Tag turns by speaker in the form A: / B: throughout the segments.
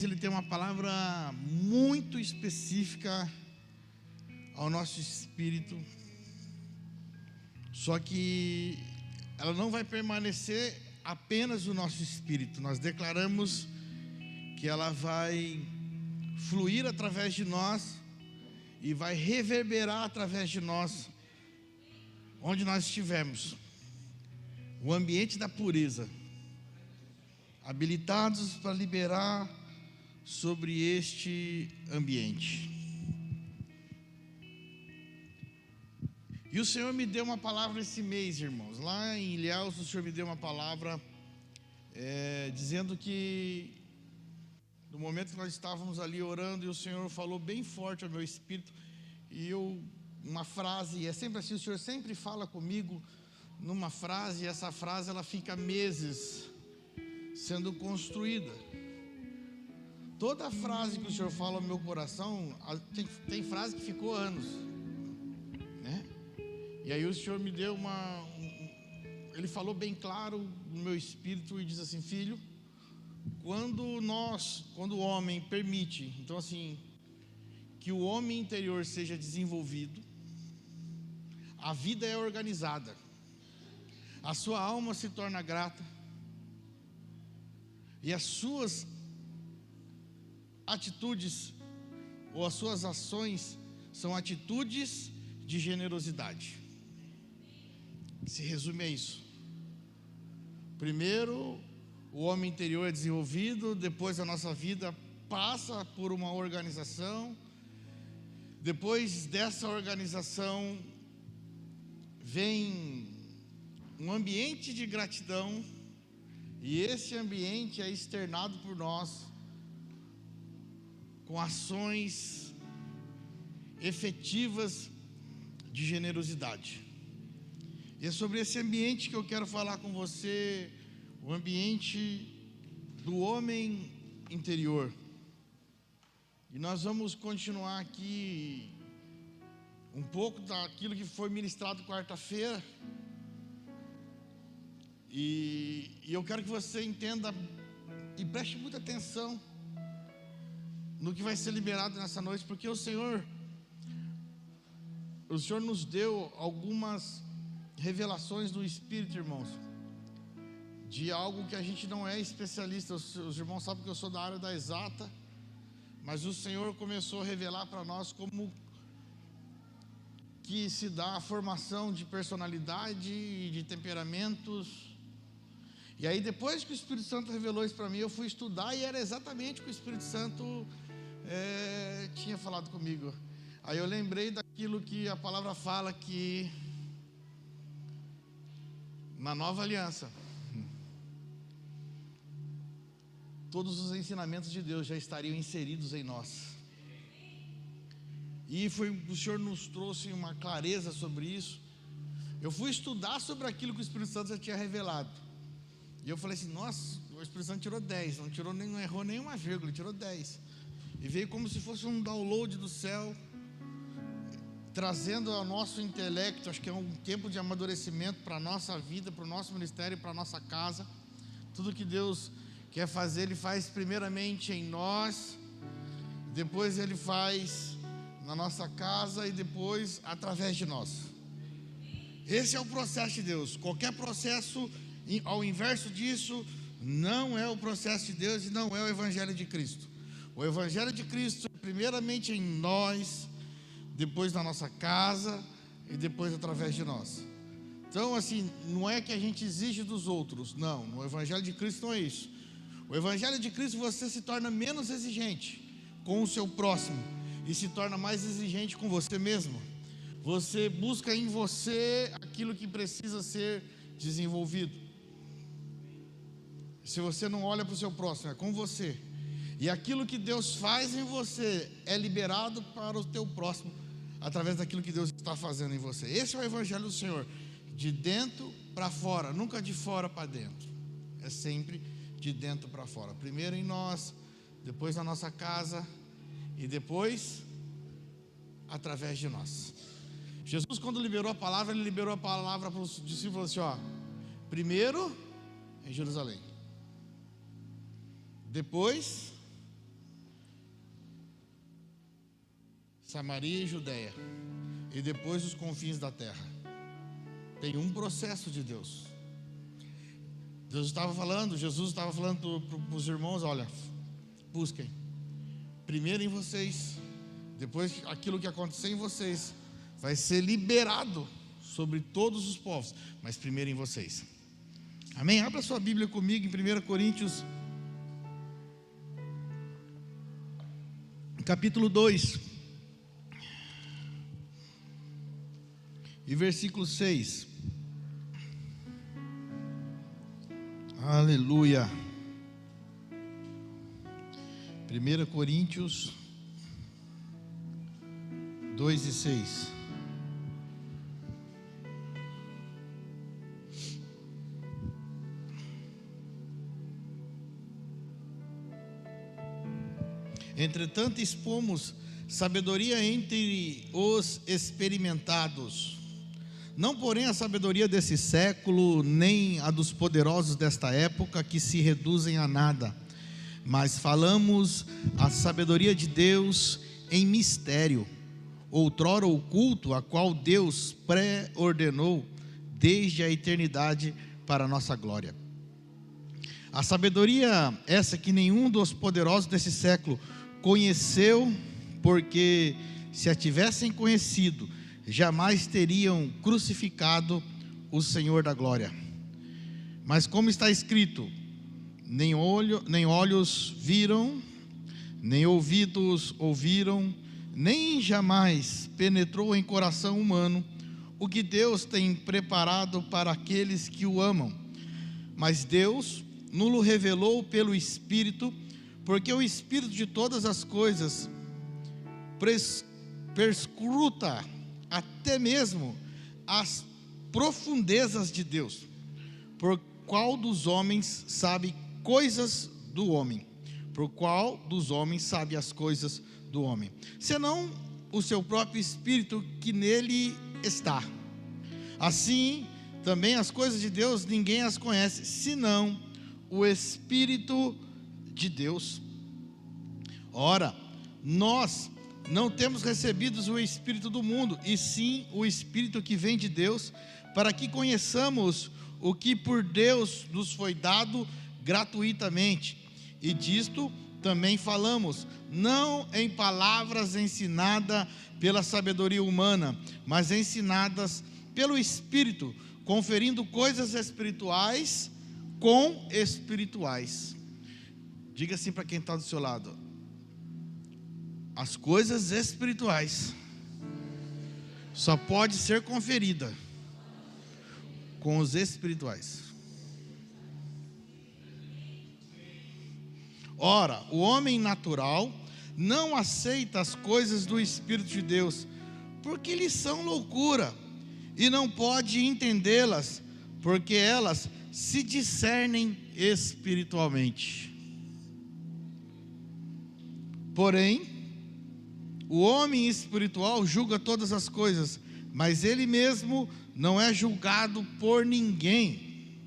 A: Ele tem uma palavra muito específica ao nosso espírito, só que ela não vai permanecer apenas no nosso espírito. Nós declaramos que ela vai fluir através de nós e vai reverberar através de nós, onde nós estivermos. O ambiente da pureza, habilitados para liberar sobre este ambiente. E o Senhor me deu uma palavra esse mês, irmãos. Lá em Ilhéus, o Senhor me deu uma palavra dizendo que no momento que nós estávamos ali orando, e o Senhor falou bem forte ao meu espírito, e uma frase, e é sempre assim, o Senhor sempre fala comigo numa frase, e essa frase ela fica meses sendo construída. Toda frase que o Senhor fala ao meu coração, tem frase que ficou anos, né? E aí o Senhor me deu Ele falou bem claro no meu espírito e diz assim: filho, quando o homem permite, então assim, que o homem interior seja desenvolvido, a vida é organizada, a sua alma se torna grata, e as suas atitudes ou as suas ações são atitudes de generosidade. Se resume a isso. Primeiro, o homem interior é desenvolvido, depois a nossa vida passa por uma organização, depois dessa organização vem um ambiente de gratidão, e esse ambiente é externado por nós com ações efetivas de generosidade. E é sobre esse ambiente que eu quero falar com você, o ambiente do homem interior. E nós vamos continuar aqui um pouco daquilo que foi ministrado quarta-feira. E eu quero que você entenda e preste muita atenção no que vai ser liberado nessa noite, porque o Senhor nos deu algumas revelações do Espírito, irmãos, de algo que a gente não é especialista. Os irmãos sabem que eu sou da área da exata, mas o Senhor começou a revelar para nós como que se dá a formação de personalidade e de temperamentos. E aí, depois que o Espírito Santo revelou isso para mim, eu fui estudar, e era exatamente o que o Espírito Santo tinha falado comigo. Aí eu lembrei daquilo que a palavra fala, que na nova aliança todos os ensinamentos de Deus já estariam inseridos em nós. E o Senhor nos trouxe uma clareza sobre isso. Eu fui estudar sobre aquilo que o Espírito Santo já tinha revelado, e eu falei assim: nossa, o Espírito Santo tirou 10, não errou nenhuma vírgula, tirou 10. E veio como se fosse um download do céu, trazendo ao nosso intelecto. Acho que é um tempo de amadurecimento para a nossa vida, para o nosso ministério, para a nossa casa. Tudo que Deus quer fazer, Ele faz primeiramente em nós, depois Ele faz na nossa casa e depois através de nós. Esse é o processo de Deus. Qualquer processo ao inverso disso não é o processo de Deus e não é o Evangelho de Cristo. O Evangelho de Cristo é primeiramente em nós, depois na nossa casa e depois através de nós. Então, assim, não é que a gente exige dos outros, não. No Evangelho de Cristo não é isso. O Evangelho de Cristo, você se torna menos exigente com o seu próximo e se torna mais exigente com você mesmo. Você busca em você aquilo que precisa ser desenvolvido. Se você não olha para o seu próximo, é com você. E aquilo que Deus faz em você é liberado para o teu próximo através daquilo que Deus está fazendo em você. Esse é o Evangelho do Senhor, de dentro para fora, nunca de fora para dentro. É sempre de dentro para fora. Primeiro em nós, depois na nossa casa e depois através de nós. Jesus, quando liberou a palavra, Ele liberou a palavra para os discípulos assim: primeiro em Jerusalém, depois Samaria e Judéia, e depois os confins da terra. Tem um processo de Deus. Jesus estava falando para os irmãos: olha, busquem primeiro em vocês, depois aquilo que acontecer em vocês vai ser liberado sobre todos os povos, mas primeiro em vocês. Amém? Abra sua Bíblia comigo em 1 Coríntios capítulo 2 e versículo 6. Aleluia. 1 Coríntios 2 e 6. Entretanto, expomos sabedoria entre os experimentados, não porém a sabedoria desse século, nem a dos poderosos desta época, que se reduzem a nada, mas falamos a sabedoria de Deus em mistério, outrora oculto, a qual Deus pré-ordenou desde a eternidade para a nossa glória. A sabedoria essa que nenhum dos poderosos desse século conheceu, porque se a tivessem conhecido, jamais teriam crucificado o Senhor da glória. Mas como está escrito: nem olhos viram, nem ouvidos ouviram, nem jamais penetrou em coração humano o que Deus tem preparado para aqueles que o amam. Mas Deus nos revelou pelo Espírito, porque o Espírito de todas as coisas perscruta até mesmo as profundezas de Deus. Por qual dos homens sabe coisas do homem? Por qual dos homens sabe as coisas do homem? Senão o seu próprio Espírito que nele está. Assim também as coisas de Deus ninguém as conhece, senão o Espírito de Deus. Ora, nós não temos recebido o Espírito do mundo, e sim o Espírito que vem de Deus, para que conheçamos o que por Deus nos foi dado gratuitamente. E disto também falamos, não em palavras ensinadas pela sabedoria humana, mas ensinadas pelo Espírito, conferindo coisas espirituais com espirituais. Diga assim para quem está do seu lado: as coisas espirituais só pode ser conferida com os espirituais. Ora, o homem natural não aceita as coisas do Espírito de Deus, porque lhes são loucura, e não pode entendê-las, porque elas se discernem espiritualmente. Porém, o homem espiritual julga todas as coisas, mas ele mesmo não é julgado por ninguém.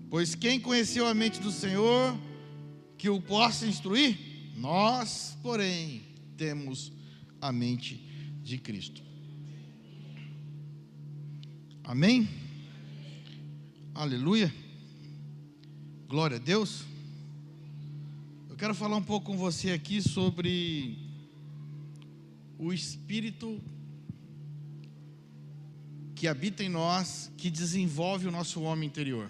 A: Pois quem conheceu a mente do Senhor, que o possa instruir? Nós, porém, temos a mente de Cristo. Amém? Aleluia. Glória a Deus. Eu quero falar um pouco com você aqui sobre o Espírito que habita em nós, que desenvolve o nosso homem interior.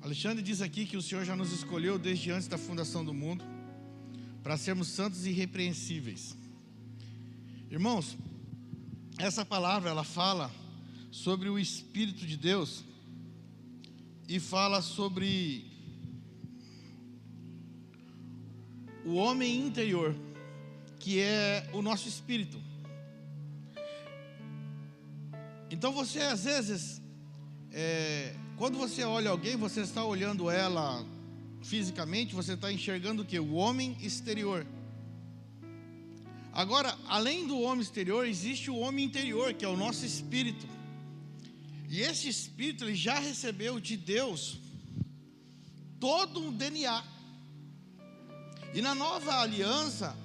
A: Alexandre diz aqui que o Senhor já nos escolheu desde antes da fundação do mundo, para sermos santos e irrepreensíveis. Irmãos, essa palavra ela fala sobre o Espírito de Deus, e fala sobre o homem interior, que é o nosso espírito. Então você às vezes, quando você olha alguém, você está olhando ela fisicamente, você está enxergando o que? O homem exterior. Agora, além do homem exterior, existe o homem interior, que é o nosso espírito. E esse espírito, ele já recebeu de Deus todo um DNA. E na nova aliança,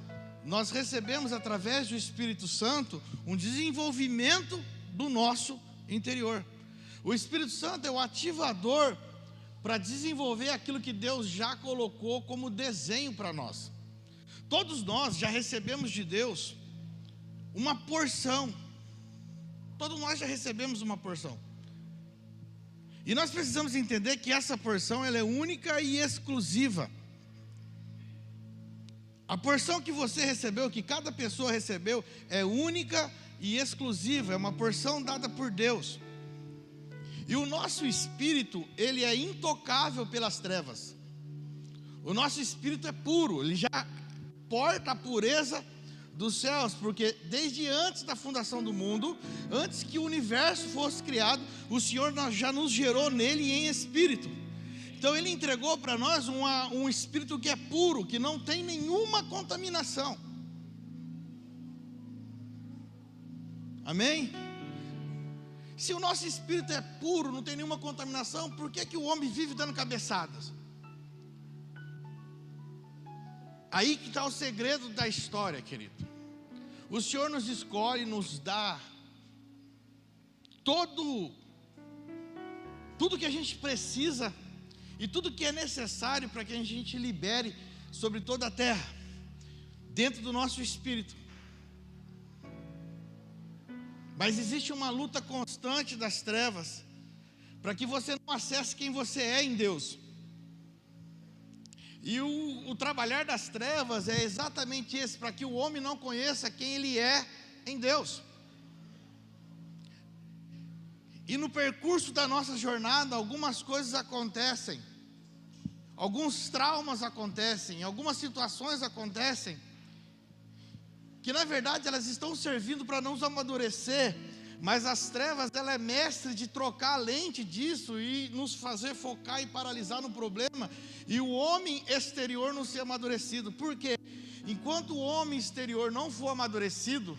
A: nós recebemos através do Espírito Santo um desenvolvimento do nosso interior. O Espírito Santo é o ativador para desenvolver aquilo que Deus já colocou como desenho para nós. Todos nós já recebemos de Deus uma porção. Todos nós já recebemos uma porção. E nós precisamos entender que essa porção ela é única e exclusiva. A porção que você recebeu, que cada pessoa recebeu, é única e exclusiva. É uma porção dada por Deus. E o nosso espírito, ele é intocável pelas trevas. O nosso espírito é puro, ele já porta a pureza dos céus, porque desde antes da fundação do mundo, antes que o universo fosse criado, o Senhor já nos gerou nele em espírito. Então ele entregou para nós um espírito que é puro, que não tem nenhuma contaminação. Amém? Se o nosso espírito é puro, não tem nenhuma contaminação, por que o homem vive dando cabeçadas? Aí que está o segredo da história, querido. O Senhor nos escolhe, nos dá tudo que a gente precisa e tudo que é necessário para que a gente libere sobre toda a terra, dentro do nosso espírito. Mas existe uma luta constante das trevas, para que você não acesse quem você é em Deus. E o trabalhar das trevas é exatamente esse, para que o homem não conheça quem ele é em Deus. E no percurso da nossa jornada, algumas coisas acontecem, alguns traumas acontecem, algumas situações acontecem, que na verdade elas estão servindo para nos amadurecer, mas as trevas, ela é mestre de trocar a lente disso e nos fazer focar e paralisar no problema, e o homem exterior não ser amadurecido. Por quê? Enquanto o homem exterior não for amadurecido,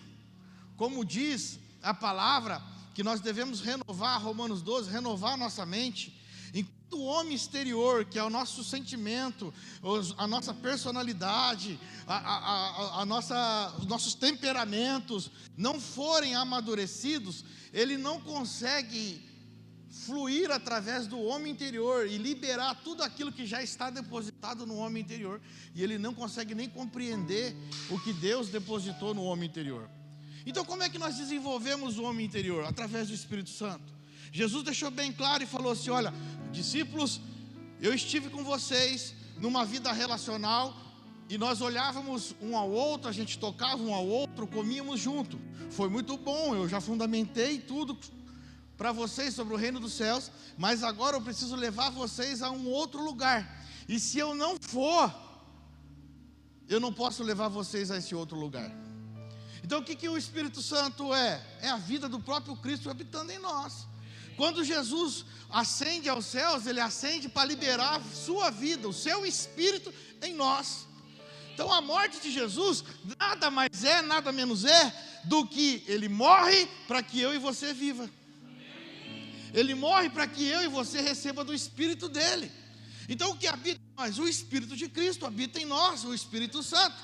A: como diz a palavra, que nós devemos renovar, Romanos 12, renovar a nossa mente. Enquanto o homem exterior, que é o nosso sentimento, a nossa personalidade, os nossos temperamentos não forem amadurecidos, ele não consegue fluir através do homem interior e liberar tudo aquilo que já está depositado no homem interior, e ele não consegue nem compreender o que Deus depositou no homem interior. Então como é que nós desenvolvemos o homem interior? Através do Espírito Santo. Jesus deixou bem claro e falou assim: olha, discípulos, eu estive com vocês numa vida relacional, e nós olhávamos um ao outro, a gente tocava um ao outro, comíamos junto. Foi muito bom, eu já fundamentei tudo para vocês sobre o reino dos céus, mas agora eu preciso levar vocês a um outro lugar. E se eu não for, eu não posso levar vocês a esse outro lugar. Então o que o Espírito Santo é? É a vida do próprio Cristo habitando em nós. Quando Jesus ascende aos céus, ele ascende para liberar a sua vida, o seu Espírito em nós. Então a morte de Jesus nada mais é, nada menos é do que ele morre para que eu e você viva. Ele morre para que eu e você receba do Espírito dele. Então o que habita em nós? O Espírito de Cristo habita em nós, o Espírito Santo.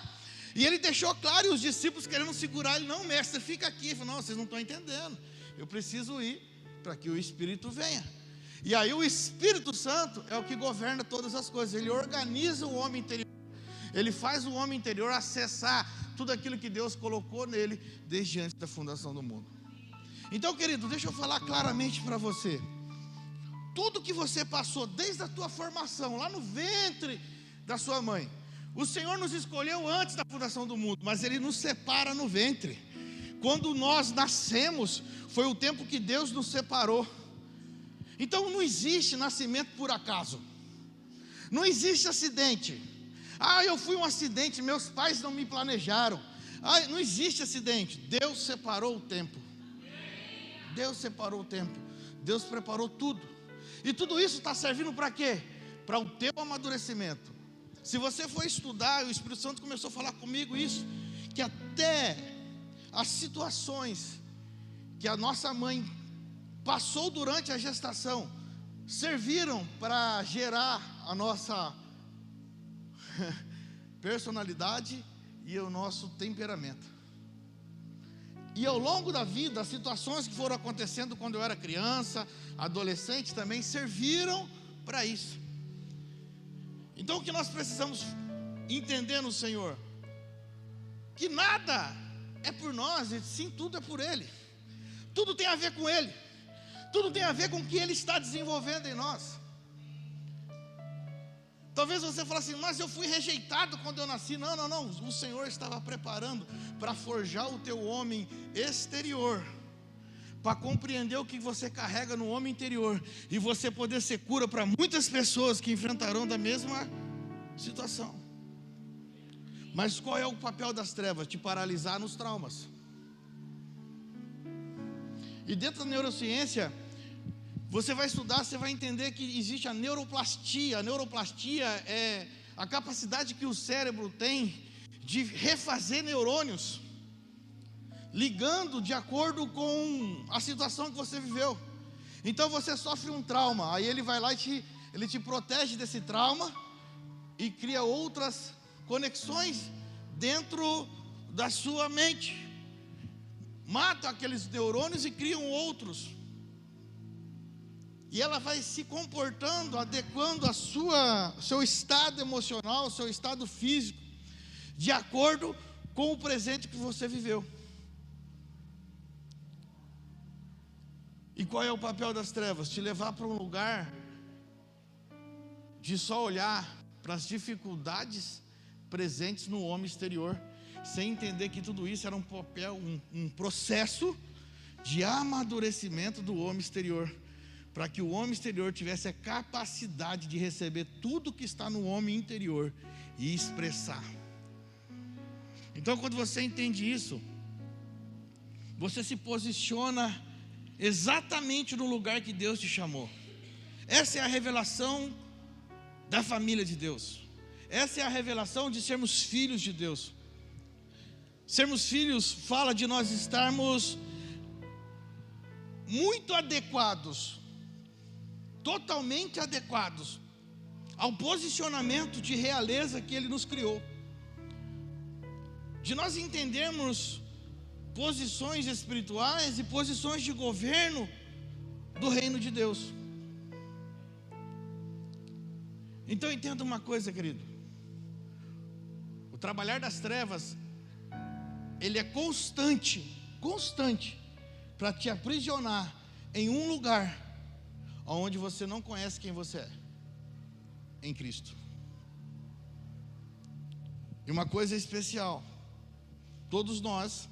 A: E ele deixou claro, e os discípulos querendo segurar ele: não, mestre, fica aqui. Ele falou: não, vocês não estão entendendo, eu preciso ir para que o Espírito venha. E aí o Espírito Santo é o que governa todas as coisas. Ele organiza o homem interior, ele faz o homem interior acessar tudo aquilo que Deus colocou nele desde antes da fundação do mundo. Então, querido, deixa eu falar claramente para você. Tudo que você passou desde a tua formação, lá no ventre da sua mãe, o Senhor nos escolheu antes da fundação do mundo, mas ele nos separa no ventre. Quando nós nascemos, foi o tempo que Deus nos separou. Então não existe nascimento por acaso, não existe acidente. Eu fui um acidente, meus pais não me planejaram. Não existe acidente. Deus separou o tempo. Deus separou o tempo. Deus preparou tudo. E tudo isso está servindo para quê? Para o teu amadurecimento. Se você for estudar, o Espírito Santo começou a falar comigo isso, que até as situações que a nossa mãe passou durante a gestação serviram para gerar a nossa personalidade e o nosso temperamento. E ao longo da vida, as situações que foram acontecendo quando eu era criança, adolescente também, serviram para isso. Então o que nós precisamos entender no Senhor? Que nada é por nós, e sim, tudo é por Ele. Tudo tem a ver com Ele. Tudo tem a ver com o que Ele está desenvolvendo em nós. Talvez você fale assim, mas eu fui rejeitado quando eu nasci. Não. O Senhor estava preparando para forjar o teu homem exterior, para compreender o que você carrega no homem interior, e você poder ser cura para muitas pessoas que enfrentarão da mesma situação. Mas qual é o papel das trevas? Te paralisar nos traumas. E dentro da neurociência, você vai estudar, você vai entender que existe a neuroplastia. A neuroplastia é a capacidade que o cérebro tem de refazer neurônios, ligando de acordo com a situação que você viveu. Então você sofre um trauma, aí ele vai lá e ele te protege desse trauma e cria outras conexões dentro da sua mente. Mata aqueles neurônios e criam outros. E ela vai se comportando, adequando seu estado emocional, seu estado físico, de acordo com o presente que você viveu. E qual é o papel das trevas? Te levar para um lugar de só olhar para as dificuldades presentes no homem exterior, sem entender que tudo isso era um processo de amadurecimento do homem exterior, para que o homem exterior tivesse a capacidade de receber tudo que está no homem interior e expressar. Então, quando você entende isso, você se posiciona exatamente no lugar que Deus te chamou. Essa é a revelação da família de Deus. Essa é a revelação de sermos filhos de Deus. Sermos filhos fala de nós estarmos muito adequados, totalmente adequados ao posicionamento de realeza que Ele nos criou, de nós entendermos posições espirituais e posições de governo do reino de Deus. Então entenda uma coisa, querido: o trabalhar das trevas, ele é constante para te aprisionar em um lugar onde você não conhece quem você é em Cristo. E uma coisa especial, todos nós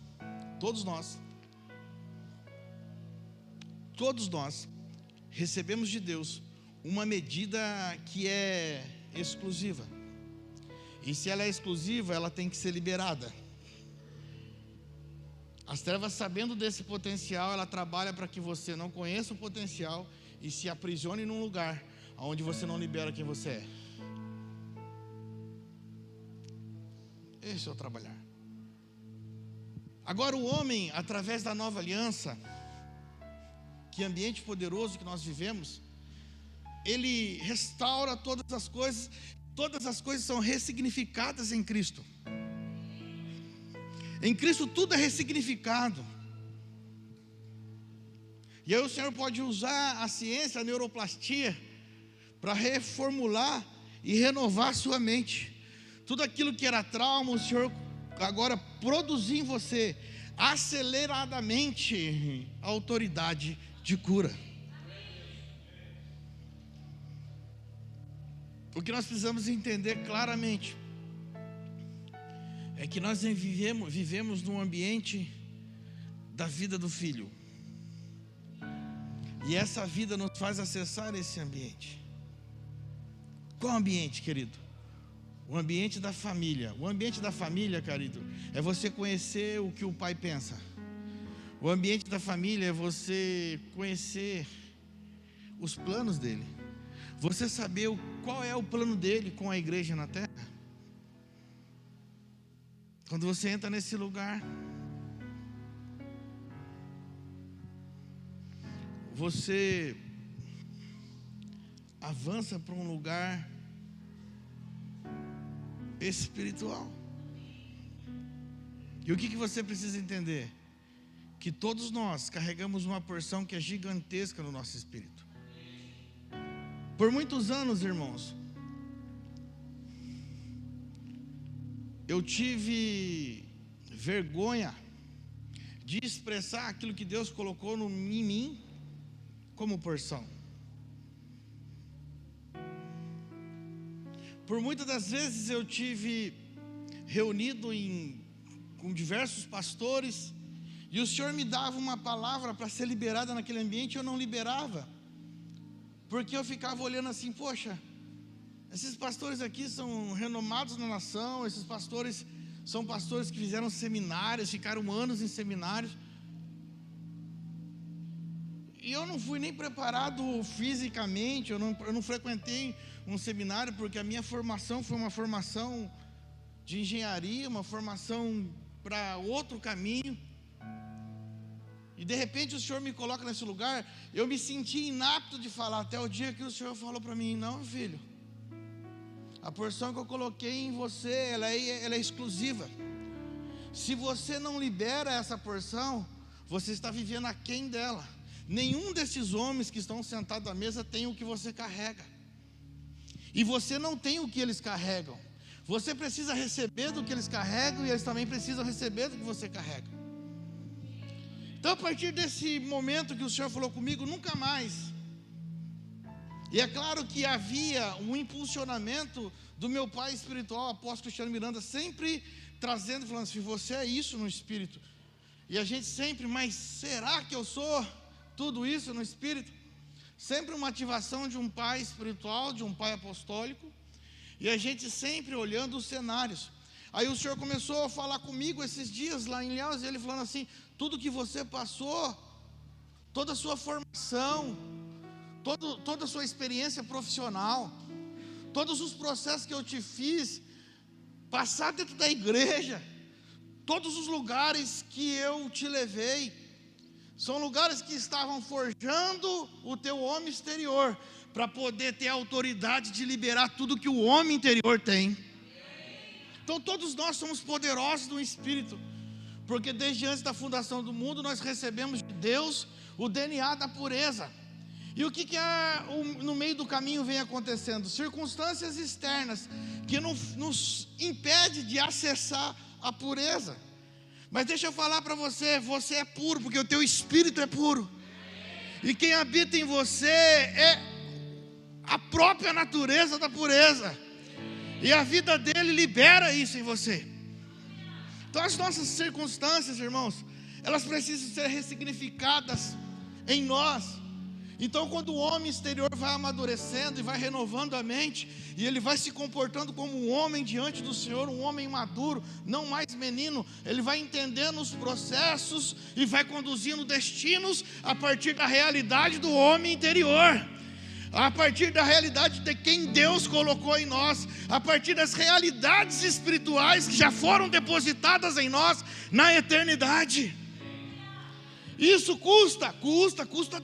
A: recebemos de Deus uma medida que é exclusiva. E se ela é exclusiva, ela tem que ser liberada. As trevas, sabendo desse potencial, ela trabalha para que você não conheça o potencial e se aprisione num lugar onde você não libera quem você é. Esse é o trabalhar. Agora o homem, através da nova aliança, que ambiente poderoso que nós vivemos, ele restaura todas as coisas são ressignificadas em Cristo. Em Cristo tudo é ressignificado. E aí o Senhor pode usar a ciência, a neuroplastia, para reformular e renovar a sua mente. Tudo aquilo que era trauma, o Senhor agora produzir em você aceleradamente a autoridade de cura. O que nós precisamos entender claramente é que nós vivemos num ambiente da vida do Filho, e essa vida nos faz acessar esse ambiente. Qual ambiente, querido? O ambiente da família. O ambiente da família, querido, é você conhecer o que o pai pensa. O ambiente da família é você conhecer os planos dele, você saber qual é o plano dele com a igreja na terra. Quando você entra nesse lugar, você avança para um lugar espiritual. E o que você precisa entender? Que todos nós carregamos uma porção que é gigantesca no nosso espírito. Por muitos anos, irmãos, eu tive vergonha de expressar aquilo que Deus colocou em mim como porção. Por muitas das vezes eu tive reunido com diversos pastores, e o Senhor me dava uma palavra para ser liberada naquele ambiente, e eu não liberava, porque eu ficava olhando assim, poxa, esses pastores aqui são renomados na nação, esses pastores são pastores que fizeram seminários, ficaram anos em seminários, e eu não fui nem preparado fisicamente, eu não frequentei um seminário, porque a minha formação foi uma formação de engenharia, uma formação para outro caminho, e de repente o Senhor me coloca nesse lugar. Eu me senti inapto de falar, até o dia que o Senhor falou para mim, não, filho, a porção que eu coloquei em você, ela é exclusiva. Se você não libera essa porção, você está vivendo aquém dela. Nenhum desses homens que estão sentados à mesa tem o que você carrega, e você não tem o que eles carregam. Você precisa receber do que eles carregam, e eles também precisam receber do que você carrega. Então, a partir desse momento que o Senhor falou comigo, nunca mais. E é claro que havia um impulsionamento do meu pai espiritual, o apóstolo Cristiano Miranda, sempre trazendo, falando assim, você é isso no espírito. E a gente sempre, mas será que eu sou tudo isso no espírito? Sempre uma ativação de um pai espiritual, de um pai apostólico, e a gente sempre olhando os cenários. Aí o Senhor começou a falar comigo esses dias lá em Ilhéus, e Ele falando assim, tudo que você passou, toda a sua formação, toda a sua experiência profissional, todos os processos que eu te fiz passar dentro da igreja, todos os lugares que eu te levei, são lugares que estavam forjando o teu homem exterior, para poder ter a autoridade de liberar tudo que o homem interior tem. Então todos nós somos poderosos no Espírito, porque desde antes da fundação do mundo nós recebemos de Deus o DNA da pureza. E o que no meio do caminho vem acontecendo? Circunstâncias externas que nos impedem de acessar a pureza. Mas deixa eu falar para você, você é puro, porque o teu espírito é puro, e quem habita em você é a própria natureza da pureza, e a vida dele libera isso em você. Então as nossas circunstâncias, irmãos, elas precisam ser ressignificadas em nós. Então quando o homem exterior vai amadurecendo e vai renovando a mente, e ele vai se comportando como um homem diante do Senhor, um homem maduro, não mais menino, ele vai entendendo os processos e vai conduzindo destinos a partir da realidade do homem interior, a partir da realidade de quem Deus colocou em nós, a partir das realidades espirituais que já foram depositadas em nós na eternidade. Isso custa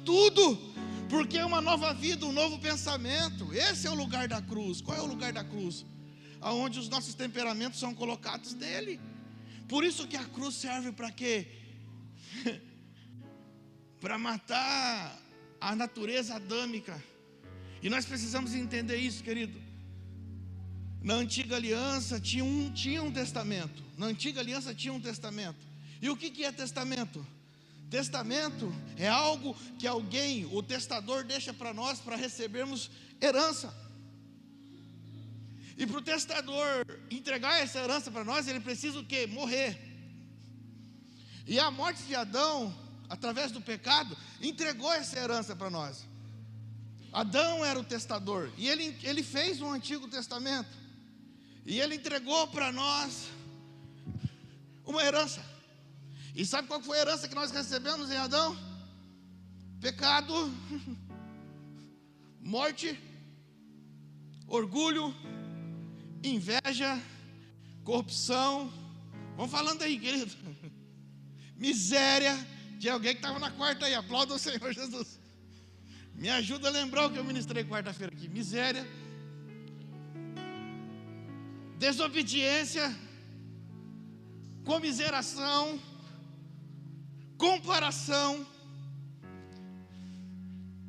A: tudo, porque é uma nova vida, um novo pensamento. Esse é o lugar da cruz. Qual é o lugar da cruz? Aonde os nossos temperamentos são colocados nele. Por isso que a cruz serve para quê? Para matar a natureza adâmica. E nós precisamos entender isso, querido. Na antiga aliança tinha um testamento. Na antiga aliança tinha um testamento. E o que é testamento? Testamento é algo que alguém, o testador, deixa para nós para recebermos herança. E para o testador entregar essa herança para nós, ele precisa o quê? Morrer. E a morte de Adão, através do pecado, entregou essa herança para nós. Adão era o testador, e ele fez um antigo testamento, e ele entregou para nós uma herança. E sabe qual foi a herança que nós recebemos em Adão? Pecado, morte, orgulho, inveja, corrupção. Vamos falando aí, querido. Miséria. Tinha alguém que estava na quarta aí, aplauda o Senhor Jesus. Me ajuda a lembrar o que eu ministrei quarta-feira aqui. Miséria, desobediência, comiseração, comparação,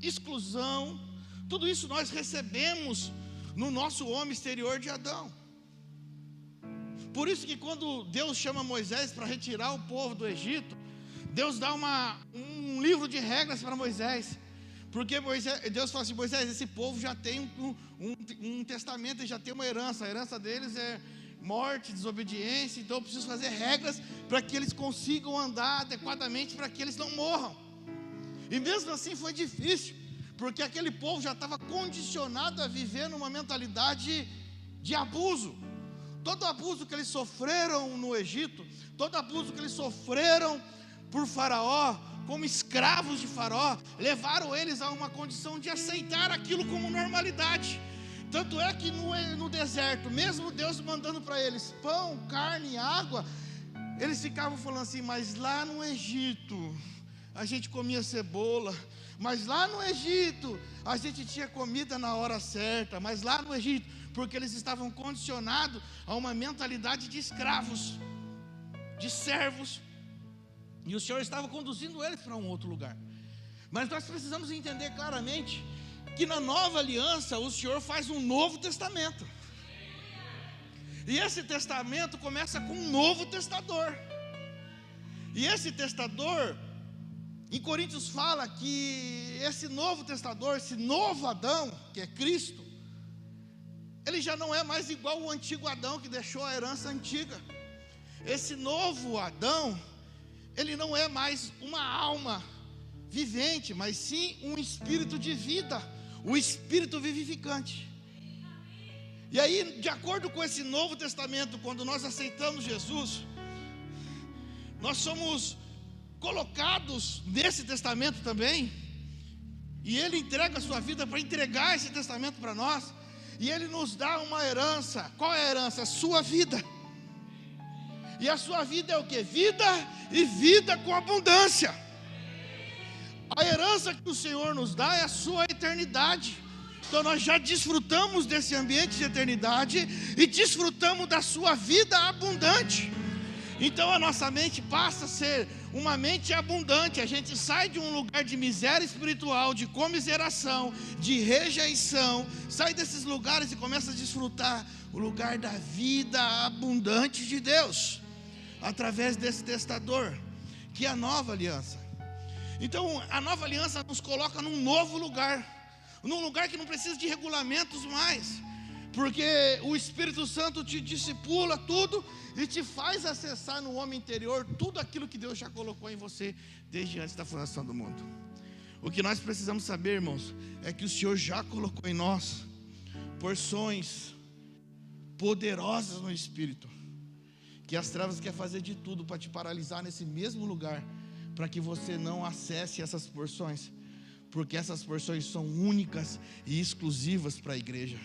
A: exclusão, tudo isso nós recebemos no nosso homem exterior de Adão. Por isso que quando Deus chama Moisés para retirar o povo do Egito, Deus dá um livro de regras para Moisés. Porque Deus fala assim: Moisés, esse povo já tem um testamento, já tem uma herança. A herança deles é morte, desobediência. Então eu preciso fazer regras para que eles consigam andar adequadamente, para que eles não morram. E mesmo assim foi difícil, porque aquele povo já estava condicionado a viver numa mentalidade de abuso. Todo abuso que eles sofreram no Egito, todo abuso que eles sofreram por Faraó, como escravos de Faraó, levaram eles a uma condição de aceitar aquilo como normalidade. Tanto é que no deserto, mesmo Deus mandando para eles pão, carne, água, eles ficavam falando assim: mas lá no Egito a gente comia cebola, mas lá no Egito a gente tinha comida na hora certa, mas lá no Egito, porque eles estavam condicionados a uma mentalidade de escravos, de servos, e o Senhor estava conduzindo eles para um outro lugar. Mas nós precisamos entender claramente que na nova aliança o Senhor faz um novo testamento, e esse testamento começa com um novo testador. E esse testador, em Coríntios fala que esse novo testador, esse novo Adão, que é Cristo, ele já não é mais igual ao antigo Adão que deixou a herança antiga. Esse novo Adão, ele não é mais uma alma vivente, mas sim um espírito de vida, o espírito vivificante. E aí, de acordo com esse novo testamento, quando nós aceitamos Jesus, nós somos colocados nesse testamento também, e Ele entrega a sua vida para entregar esse testamento para nós, e Ele nos dá uma herança. Qual é a herança? A sua vida. E a sua vida é o que? Vida, e vida com abundância. A herança que o Senhor nos dá é a sua eternidade. Então nós já desfrutamos desse ambiente de eternidade e desfrutamos da sua vida abundante. Então a nossa mente passa a ser uma mente abundante. A gente sai de um lugar de miséria espiritual, de comiseração, de rejeição, sai desses lugares e começa a desfrutar o lugar da vida abundante de Deus, através desse testador, que é a nova aliança. Então a nova aliança nos coloca num novo lugar, num lugar que não precisa de regulamentos mais, porque o Espírito Santo te discipula tudo e te faz acessar no homem interior tudo aquilo que Deus já colocou em você desde antes da fundação do mundo. O que nós precisamos saber, irmãos, é que o Senhor já colocou em nós porções poderosas no Espírito, que as trevas querem fazer de tudo para te paralisar nesse mesmo lugar, para que você não acesse essas porções, porque essas porções são únicas e exclusivas para a igreja.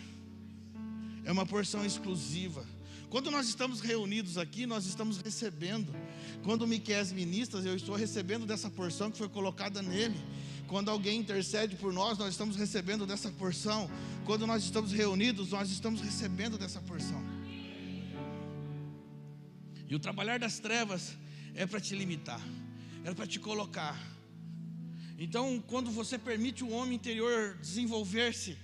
A: É uma porção exclusiva. Quando nós estamos reunidos aqui, nós estamos recebendo. Quando o Miqueias ministra, eu estou recebendo dessa porção que foi colocada nele. Quando alguém intercede por nós estamos recebendo dessa porção. Quando nós estamos reunidos, nós estamos recebendo dessa porção. E o trabalhar das trevas é para te limitar, é para te colocar. Então, quando você permite o homem interior desenvolver-se,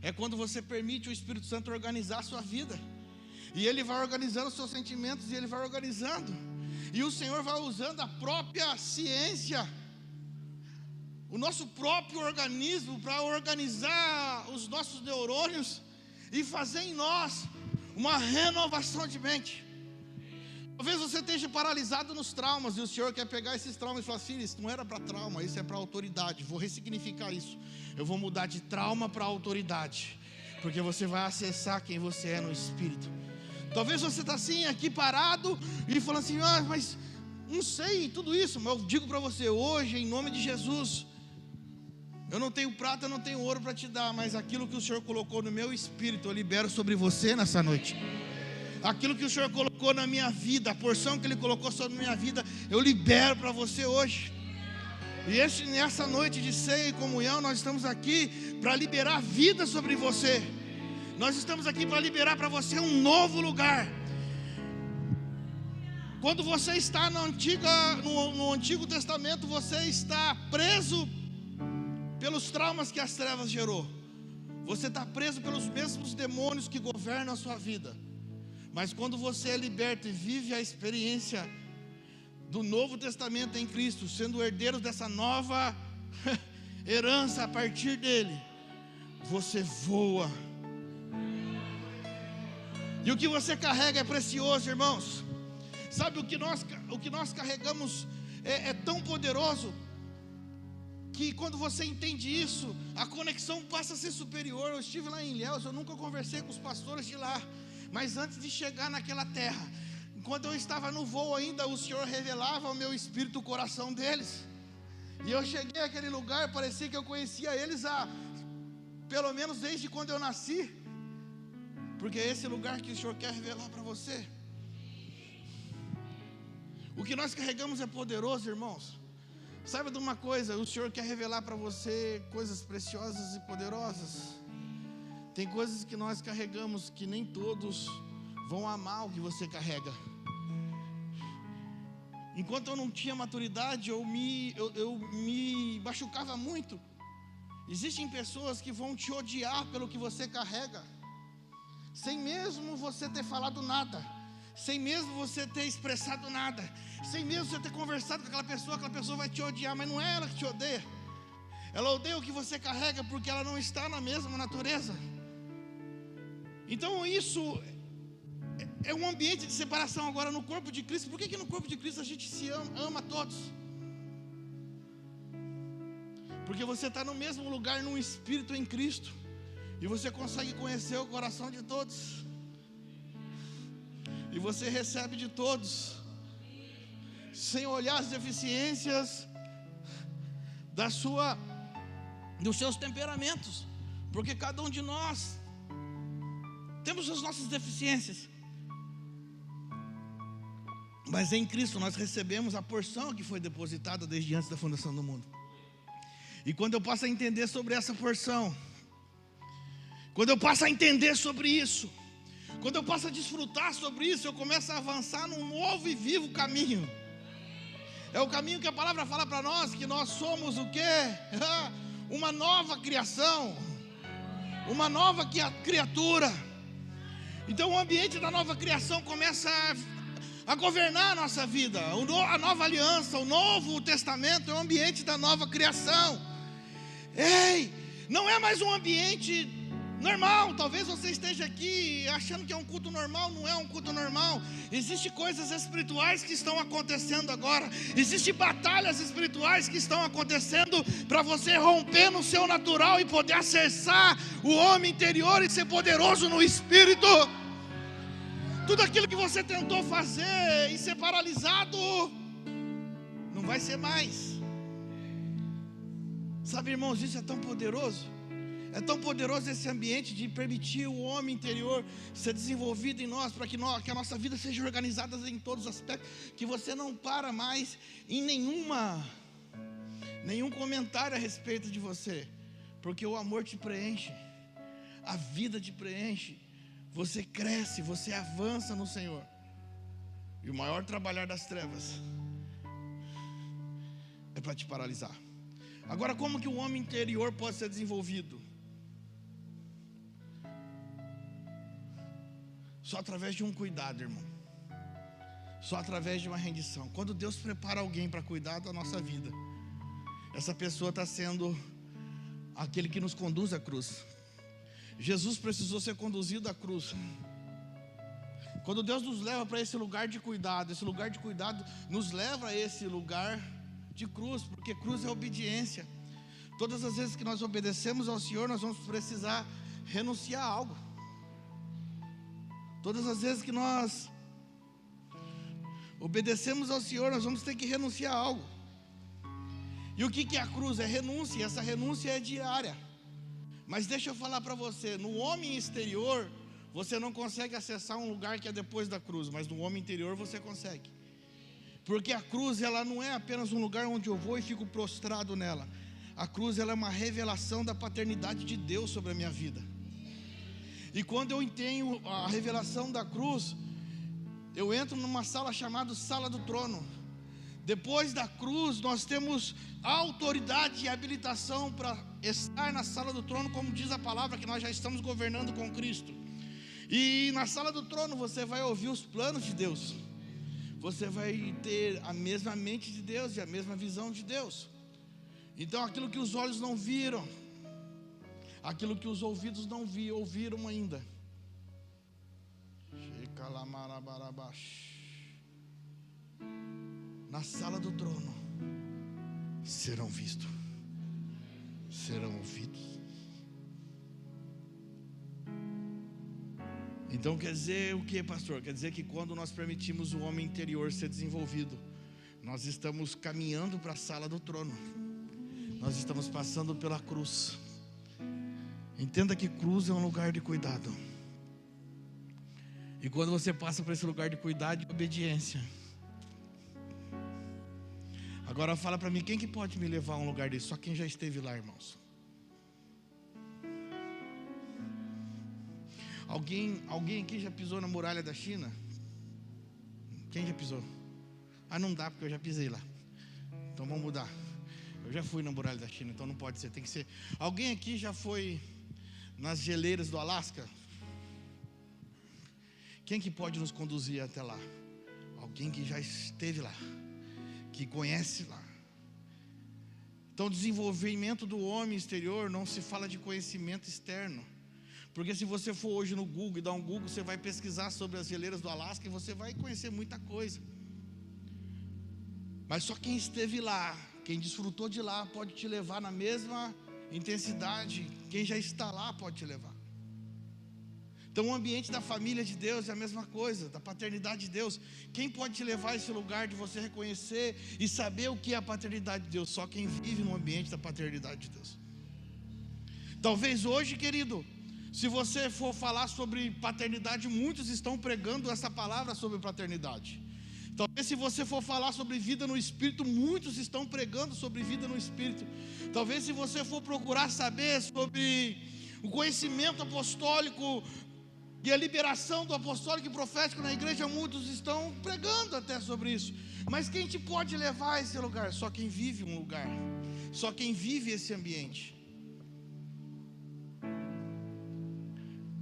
A: é quando você permite o Espírito Santo organizar a sua vida. E Ele vai organizando os seus sentimentos, e Ele vai organizando. E o Senhor vai usando a própria ciência, o nosso próprio organismo, para organizar os nossos neurônios e fazer em nós uma renovação de mente. Talvez você esteja paralisado nos traumas, e o Senhor quer pegar esses traumas e falar assim: isso não era para trauma, isso é para autoridade. Vou ressignificar isso. Eu vou mudar de trauma para autoridade, porque você vai acessar quem você é no Espírito. Talvez você está assim, aqui parado, e falando assim: mas não sei tudo isso. Mas eu digo para você hoje, em nome de Jesus, eu não tenho prata, eu não tenho ouro para te dar, mas aquilo que o Senhor colocou no meu espírito, eu libero sobre você nessa noite. Aquilo que o Senhor colocou na minha vida, a porção que Ele colocou sobre a minha vida, eu libero para você hoje. E nessa noite de ceia e comunhão, nós estamos aqui para liberar vida sobre você. Nós estamos aqui para liberar para você um novo lugar. Quando você está no Antigo Testamento, você está preso pelos traumas que as trevas gerou. Você está preso pelos mesmos demônios que governam a sua vida. Mas quando você é liberto e vive a experiência do Novo Testamento em Cristo, sendo herdeiro dessa nova herança a partir dele, você voa. E o que você carrega é precioso, irmãos. Sabe, o que nós carregamos é tão poderoso, que quando você entende isso, a conexão passa a ser superior. Eu estive lá em Ilhéus, eu nunca conversei com os pastores de lá, mas antes de chegar naquela terra, quando eu estava no voo ainda, o Senhor revelava ao meu espírito o coração deles. E eu cheguei àquele lugar, parecia que eu conhecia eles pelo menos desde quando eu nasci, porque é esse lugar que o Senhor quer revelar para você. O que nós carregamos é poderoso, irmãos. Saiba de uma coisa, o Senhor quer revelar para você coisas preciosas e poderosas. Tem coisas que nós carregamos que nem todos vão amar o que você carrega. Enquanto eu não tinha maturidade, eu me machucava muito. Existem pessoas que vão te odiar pelo que você carrega, sem mesmo você ter falado nada, sem mesmo você ter expressado nada, sem mesmo você ter conversado com aquela pessoa vai te odiar, mas não é ela que te odeia. Ela odeia o que você carrega porque ela não está na mesma natureza. Então isso é um ambiente de separação agora no corpo de Cristo. Por que no corpo de Cristo a gente se ama todos? Porque você está no mesmo lugar, num espírito em Cristo, e você consegue conhecer o coração de todos, e você recebe de todos, sem olhar as deficiências dos seus temperamentos, porque cada um de nós temos as nossas deficiências, mas em Cristo nós recebemos a porção que foi depositada desde antes da fundação do mundo. E quando eu passo a entender sobre essa porção, quando eu passo a entender sobre isso, quando eu passo a desfrutar sobre isso, eu começo a avançar num novo e vivo caminho. É o caminho que a palavra fala para nós, que nós somos o quê? Uma nova criação, uma nova criatura. Então o ambiente da nova criação começa a governar a nossa vida. A nova aliança, o Novo Testamento é o ambiente da nova criação. Ei, não é mais um ambiente normal. Talvez você esteja aqui achando que é um culto normal. Não é um culto normal. Existem coisas espirituais que estão acontecendo agora. Existem batalhas espirituais que estão acontecendo para você romper no seu natural e poder acessar o homem interior e ser poderoso no espírito. Tudo aquilo que você tentou fazer e ser paralisado não vai ser mais. Sabe, irmãos, isso é tão poderoso. É tão poderoso esse ambiente de permitir o homem interior ser desenvolvido em nós, para que a nossa vida seja organizada em todos os aspectos, que você não para mais em nenhum comentário a respeito de você, porque o amor te preenche, a vida te preenche, você cresce, você avança no Senhor. E o maior trabalhar das trevas é para te paralisar. Agora, como que o homem interior pode ser desenvolvido? Só através de um cuidado, irmão. Só através de uma rendição. Quando Deus prepara alguém para cuidar da nossa vida, essa pessoa está sendo aquele que nos conduz à cruz. Jesus precisou ser conduzido à cruz. Quando Deus nos leva para esse lugar de cuidado, esse lugar de cuidado nos leva a esse lugar de cruz, porque cruz é obediência. Todas as vezes que nós obedecemos ao Senhor, nós vamos precisar renunciar a algo. Todas as vezes que nós obedecemos ao Senhor, nós vamos ter que renunciar a algo. E o que é a cruz? É renúncia, e essa renúncia é diária. Mas deixa eu falar para você, no homem exterior, você não consegue acessar um lugar que é depois da cruz, mas no homem interior você consegue. Porque a cruz, ela não é apenas um lugar onde eu vou e fico prostrado nela. A cruz, ela é uma revelação da paternidade de Deus sobre a minha vida. E quando eu entendo a revelação da cruz, eu entro numa sala chamada Sala do Trono. Depois da cruz, nós temos autoridade e habilitação para estar na Sala do Trono, como diz a palavra, que nós já estamos governando com Cristo. E na Sala do Trono você vai ouvir os planos de Deus. Você vai ter a mesma mente de Deus e a mesma visão de Deus. Então aquilo que os olhos não viram, aquilo que os ouvidos não ouviram ainda, na Sala do Trono serão vistos, serão ouvidos. Então quer dizer o que, pastor? Quer dizer que quando nós permitimos o homem interior ser desenvolvido, nós estamos caminhando para a Sala do Trono. Nós estamos passando pela cruz. Entenda que cruz é um lugar de cuidado. E quando você passa por esse lugar de cuidado e obediência, agora fala para mim, quem que pode me levar a um lugar desse? Só quem já esteve lá, irmãos. Alguém aqui já pisou na muralha da China? Quem já pisou? Ah, não dá, porque eu já pisei lá. Então vamos mudar. Eu já fui na muralha da China, então não pode ser, tem que ser. Alguém aqui já foi nas geleiras do Alasca? Quem que pode nos conduzir até lá? Alguém que já esteve lá, que conhece lá. Então o desenvolvimento do homem exterior não se fala de conhecimento externo. Porque se você for hoje no Google e dar um Google, você vai pesquisar sobre as geleiras do Alasca e você vai conhecer muita coisa. Mas só quem esteve lá, quem desfrutou de lá, pode te levar na mesma intensidade. Quem já está lá pode te levar. Então o ambiente da família de Deus é a mesma coisa, da paternidade de Deus. Quem pode te levar a esse lugar de você reconhecer e saber o que é a paternidade de Deus? Só quem vive no ambiente da paternidade de Deus. Talvez hoje, querido, se você for falar sobre paternidade, muitos estão pregando essa palavra sobre paternidade. Talvez se você for falar sobre vida no Espírito, muitos estão pregando sobre vida no Espírito. Talvez se você for procurar saber sobre o conhecimento apostólico e a liberação do apostólico e profético na igreja, muitos estão pregando até sobre isso. Mas quem te pode levar a esse lugar? Só quem vive um lugar, só quem vive esse ambiente.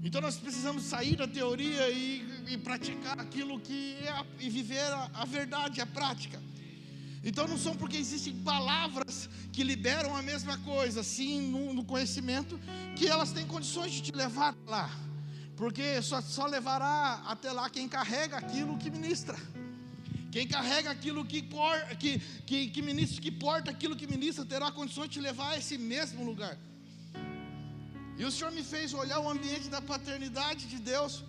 A: Então nós precisamos sair da teoria e praticar aquilo que é, e viver a verdade, a prática. Então não são porque existem palavras que liberam a mesma coisa, sim, no conhecimento, que elas têm condições de te levar lá. Porque só levará até lá quem carrega aquilo que ministra. Quem carrega aquilo que ministra, que porta aquilo que ministra, terá condições de te levar a esse mesmo lugar. E o Senhor me fez olhar o ambiente da paternidade de Deus.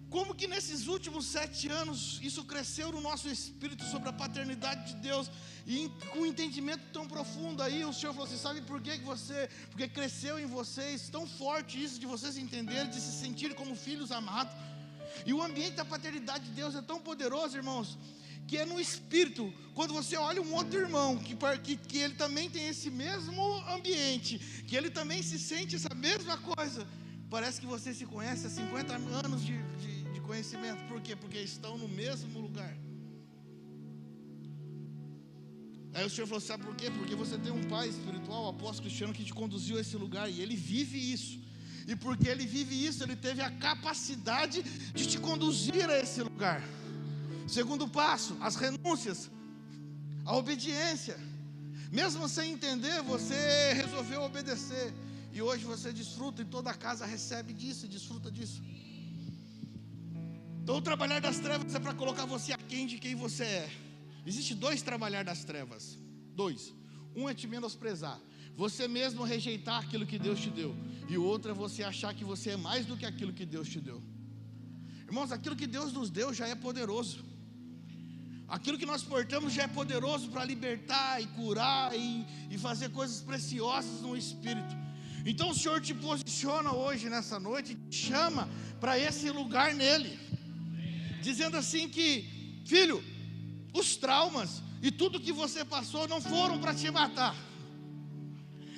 A: Como que nesses últimos 7 anos isso cresceu no nosso espírito sobre a paternidade de Deus. E com um entendimento tão profundo aí, o Senhor falou assim, sabe por que porque cresceu em vocês tão forte isso de vocês entenderem, de se sentirem como filhos amados. E o ambiente da paternidade de Deus é tão poderoso, irmãos, que é no espírito. Quando você olha um outro irmão que ele também tem esse mesmo ambiente, que ele também se sente essa mesma coisa, parece que você se conhece há 50 anos de conhecimento. Por quê? Porque estão no mesmo lugar. Aí o Senhor falou, sabe por quê? Porque você tem um pai espiritual, o apóstolo Cristiano, que te conduziu a esse lugar, e ele vive isso. E porque ele vive isso, ele teve a capacidade de te conduzir a esse lugar. Segundo passo, as renúncias, a obediência. Mesmo sem entender, você resolveu obedecer. E hoje você desfruta, e toda a casa recebe disso, desfruta disso. Então o trabalhar das trevas é para colocar você aquém de quem você é. Existe 2 trabalhar das trevas. 2. Um é te menosprezar, você mesmo rejeitar aquilo que Deus te deu. E o outro é você achar que você é mais do que aquilo que Deus te deu. Irmãos, aquilo que Deus nos deu já é poderoso. Aquilo que nós portamos já é poderoso para libertar e curar e fazer coisas preciosas no Espírito. Então o Senhor te posiciona hoje, nessa noite, e te chama para esse lugar nele, dizendo assim que, filho, os traumas e tudo que você passou não foram para te matar,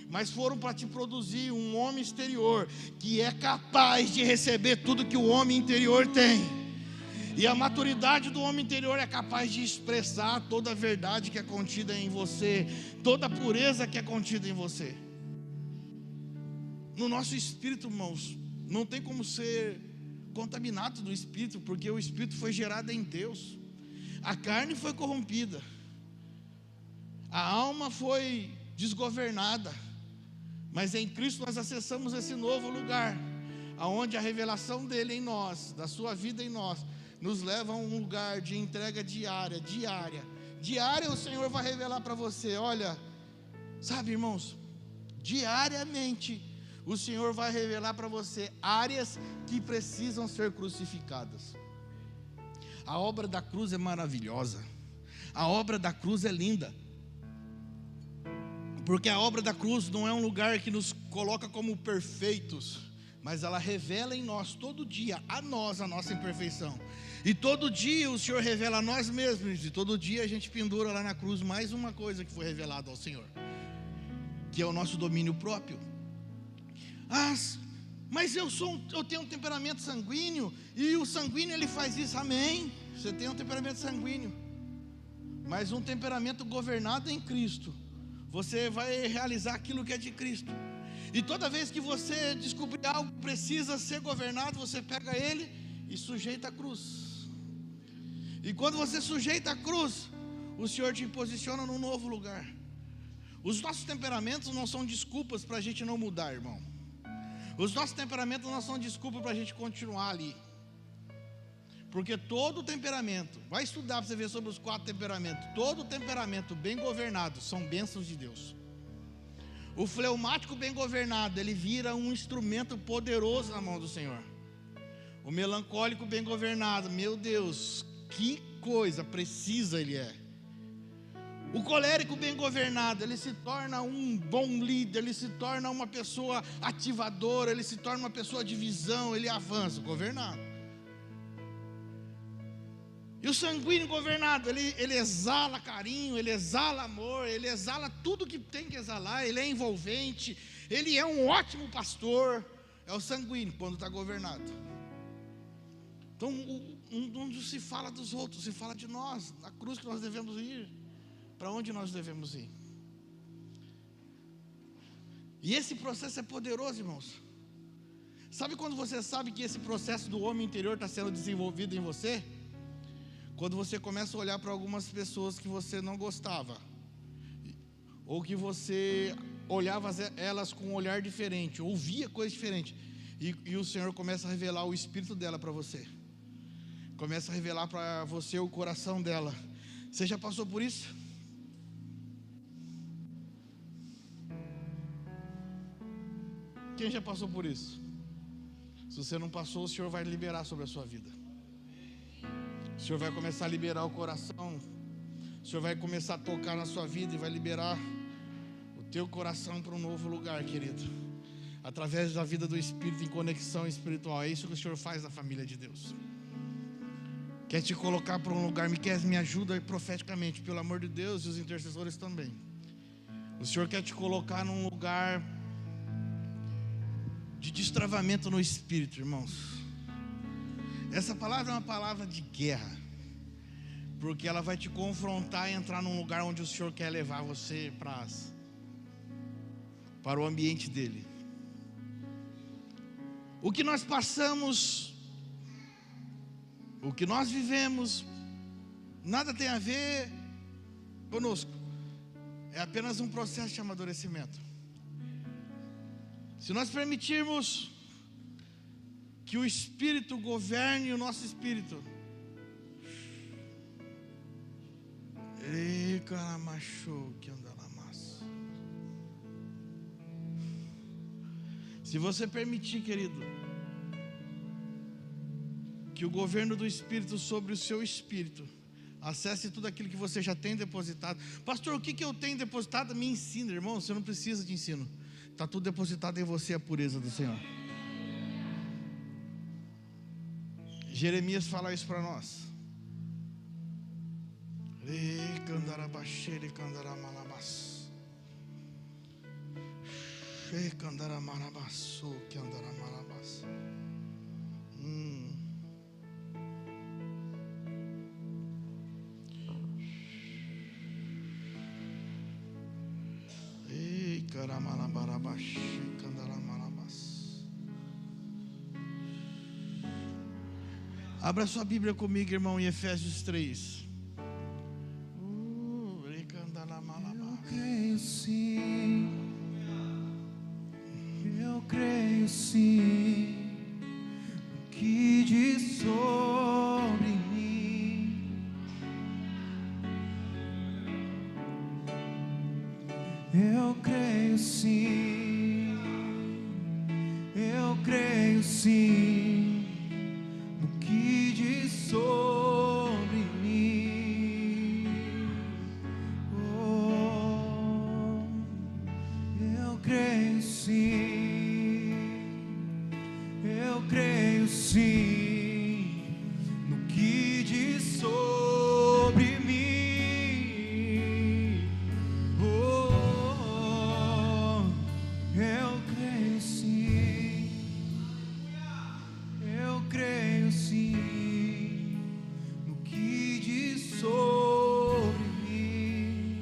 A: mas foram para te produzir um homem exterior que é capaz de receber tudo que o homem interior tem. E a maturidade do homem interior é capaz de expressar toda a verdade que é contida em você, toda a pureza que é contida em você. No nosso espírito, irmãos, não tem como ser contaminado do espírito, porque o espírito foi gerado em Deus. A carne foi corrompida, a alma foi desgovernada, mas em Cristo nós acessamos esse novo lugar, aonde a revelação dele em nós, da sua vida em nós, nos leva a um lugar de entrega diária. O Senhor vai revelar para você, olha, sabe, irmãos, diariamente o Senhor vai revelar para você áreas que precisam ser crucificadas. A obra da cruz é maravilhosa, a obra da cruz é linda, porque a obra da cruz não é um lugar que nos coloca como perfeitos, mas ela revela em nós todo dia, a nossa imperfeição. E todo dia o Senhor revela a nós mesmos, e todo dia a gente pendura lá na cruz mais uma coisa que foi revelada ao Senhor, que é o nosso domínio próprio. Mas eu tenho um temperamento sanguíneo, e o sanguíneo ele faz isso, amém. Você tem um temperamento sanguíneo, mas um temperamento governado em Cristo, você vai realizar aquilo que é de Cristo. E toda vez que você descobrir algo que precisa ser governado, você pega ele e sujeita a cruz. E quando você sujeita a cruz, o Senhor te posiciona num novo lugar. Os nossos temperamentos não são desculpas para a gente não mudar, irmão. Os nossos temperamentos não são desculpa para a gente continuar ali. Porque todo temperamento, vai estudar para você ver sobre os 4 temperamentos. Todo temperamento bem governado são bênçãos de Deus. O fleumático bem governado, ele vira um instrumento poderoso na mão do Senhor. O melancólico bem governado, meu Deus, que coisa precisa ele é. O colérico bem governado, ele se torna um bom líder, ele se torna uma pessoa ativadora, ele se torna uma pessoa de visão, ele avança, governado. E o sanguíneo governado, ele exala carinho, ele exala amor, ele exala tudo que tem que exalar, ele é envolvente, ele é um ótimo pastor. É o sanguíneo quando está governado. Então não se fala dos outros, se fala de nós, da cruz que nós devemos ir, para onde nós devemos ir. E esse processo é poderoso, irmãos. Sabe quando você sabe que esse processo do homem interior está sendo desenvolvido em você? Quando você começa a olhar para algumas pessoas que você não gostava, ou que você olhava elas com um olhar diferente, ouvia coisa diferente, e o Senhor começa a revelar o espírito dela para você, começa a revelar para você o coração dela. Você já passou por isso? Quem já passou por isso? Se você não passou, o Senhor vai liberar sobre a sua vida. O Senhor vai começar a liberar o coração. O Senhor vai começar a tocar na sua vida e vai liberar o teu coração para um novo lugar, querido, através da vida do Espírito, em conexão espiritual. É isso que o Senhor faz na família de Deus. Quer te colocar para um lugar, me ajuda profeticamente, pelo amor de Deus, e os intercessores também. O Senhor quer te colocar num lugar de destravamento no Espírito, irmãos. Essa palavra é uma palavra de guerra, porque ela vai te confrontar e entrar num lugar onde o Senhor quer levar você para o ambiente dele. O que nós passamos, o que nós vivemos, nada tem a ver conosco. É apenas um processo de amadurecimento. Se nós permitirmos que o Espírito governe o nosso espírito, se você permitir, querido, que o governo do Espírito sobre o seu espírito acesse tudo aquilo que você já tem depositado. Pastor, o que eu tenho depositado? Me ensina, irmão. Você não precisa de ensino, está tudo depositado em você, a pureza do Senhor. Jeremias fala isso para nós. Abra sua Bíblia comigo, irmão, em Efésios 3.
B: Eu creio sim, eu creio sim, no que diz sobre mim. Eu creio sim, eu creio sim, no que diz sobre mim. Oh, eu creio sim, eu creio sim, no que diz sobre mim. Oh, eu creio sim, eu creio sim, no que diz sobre mim.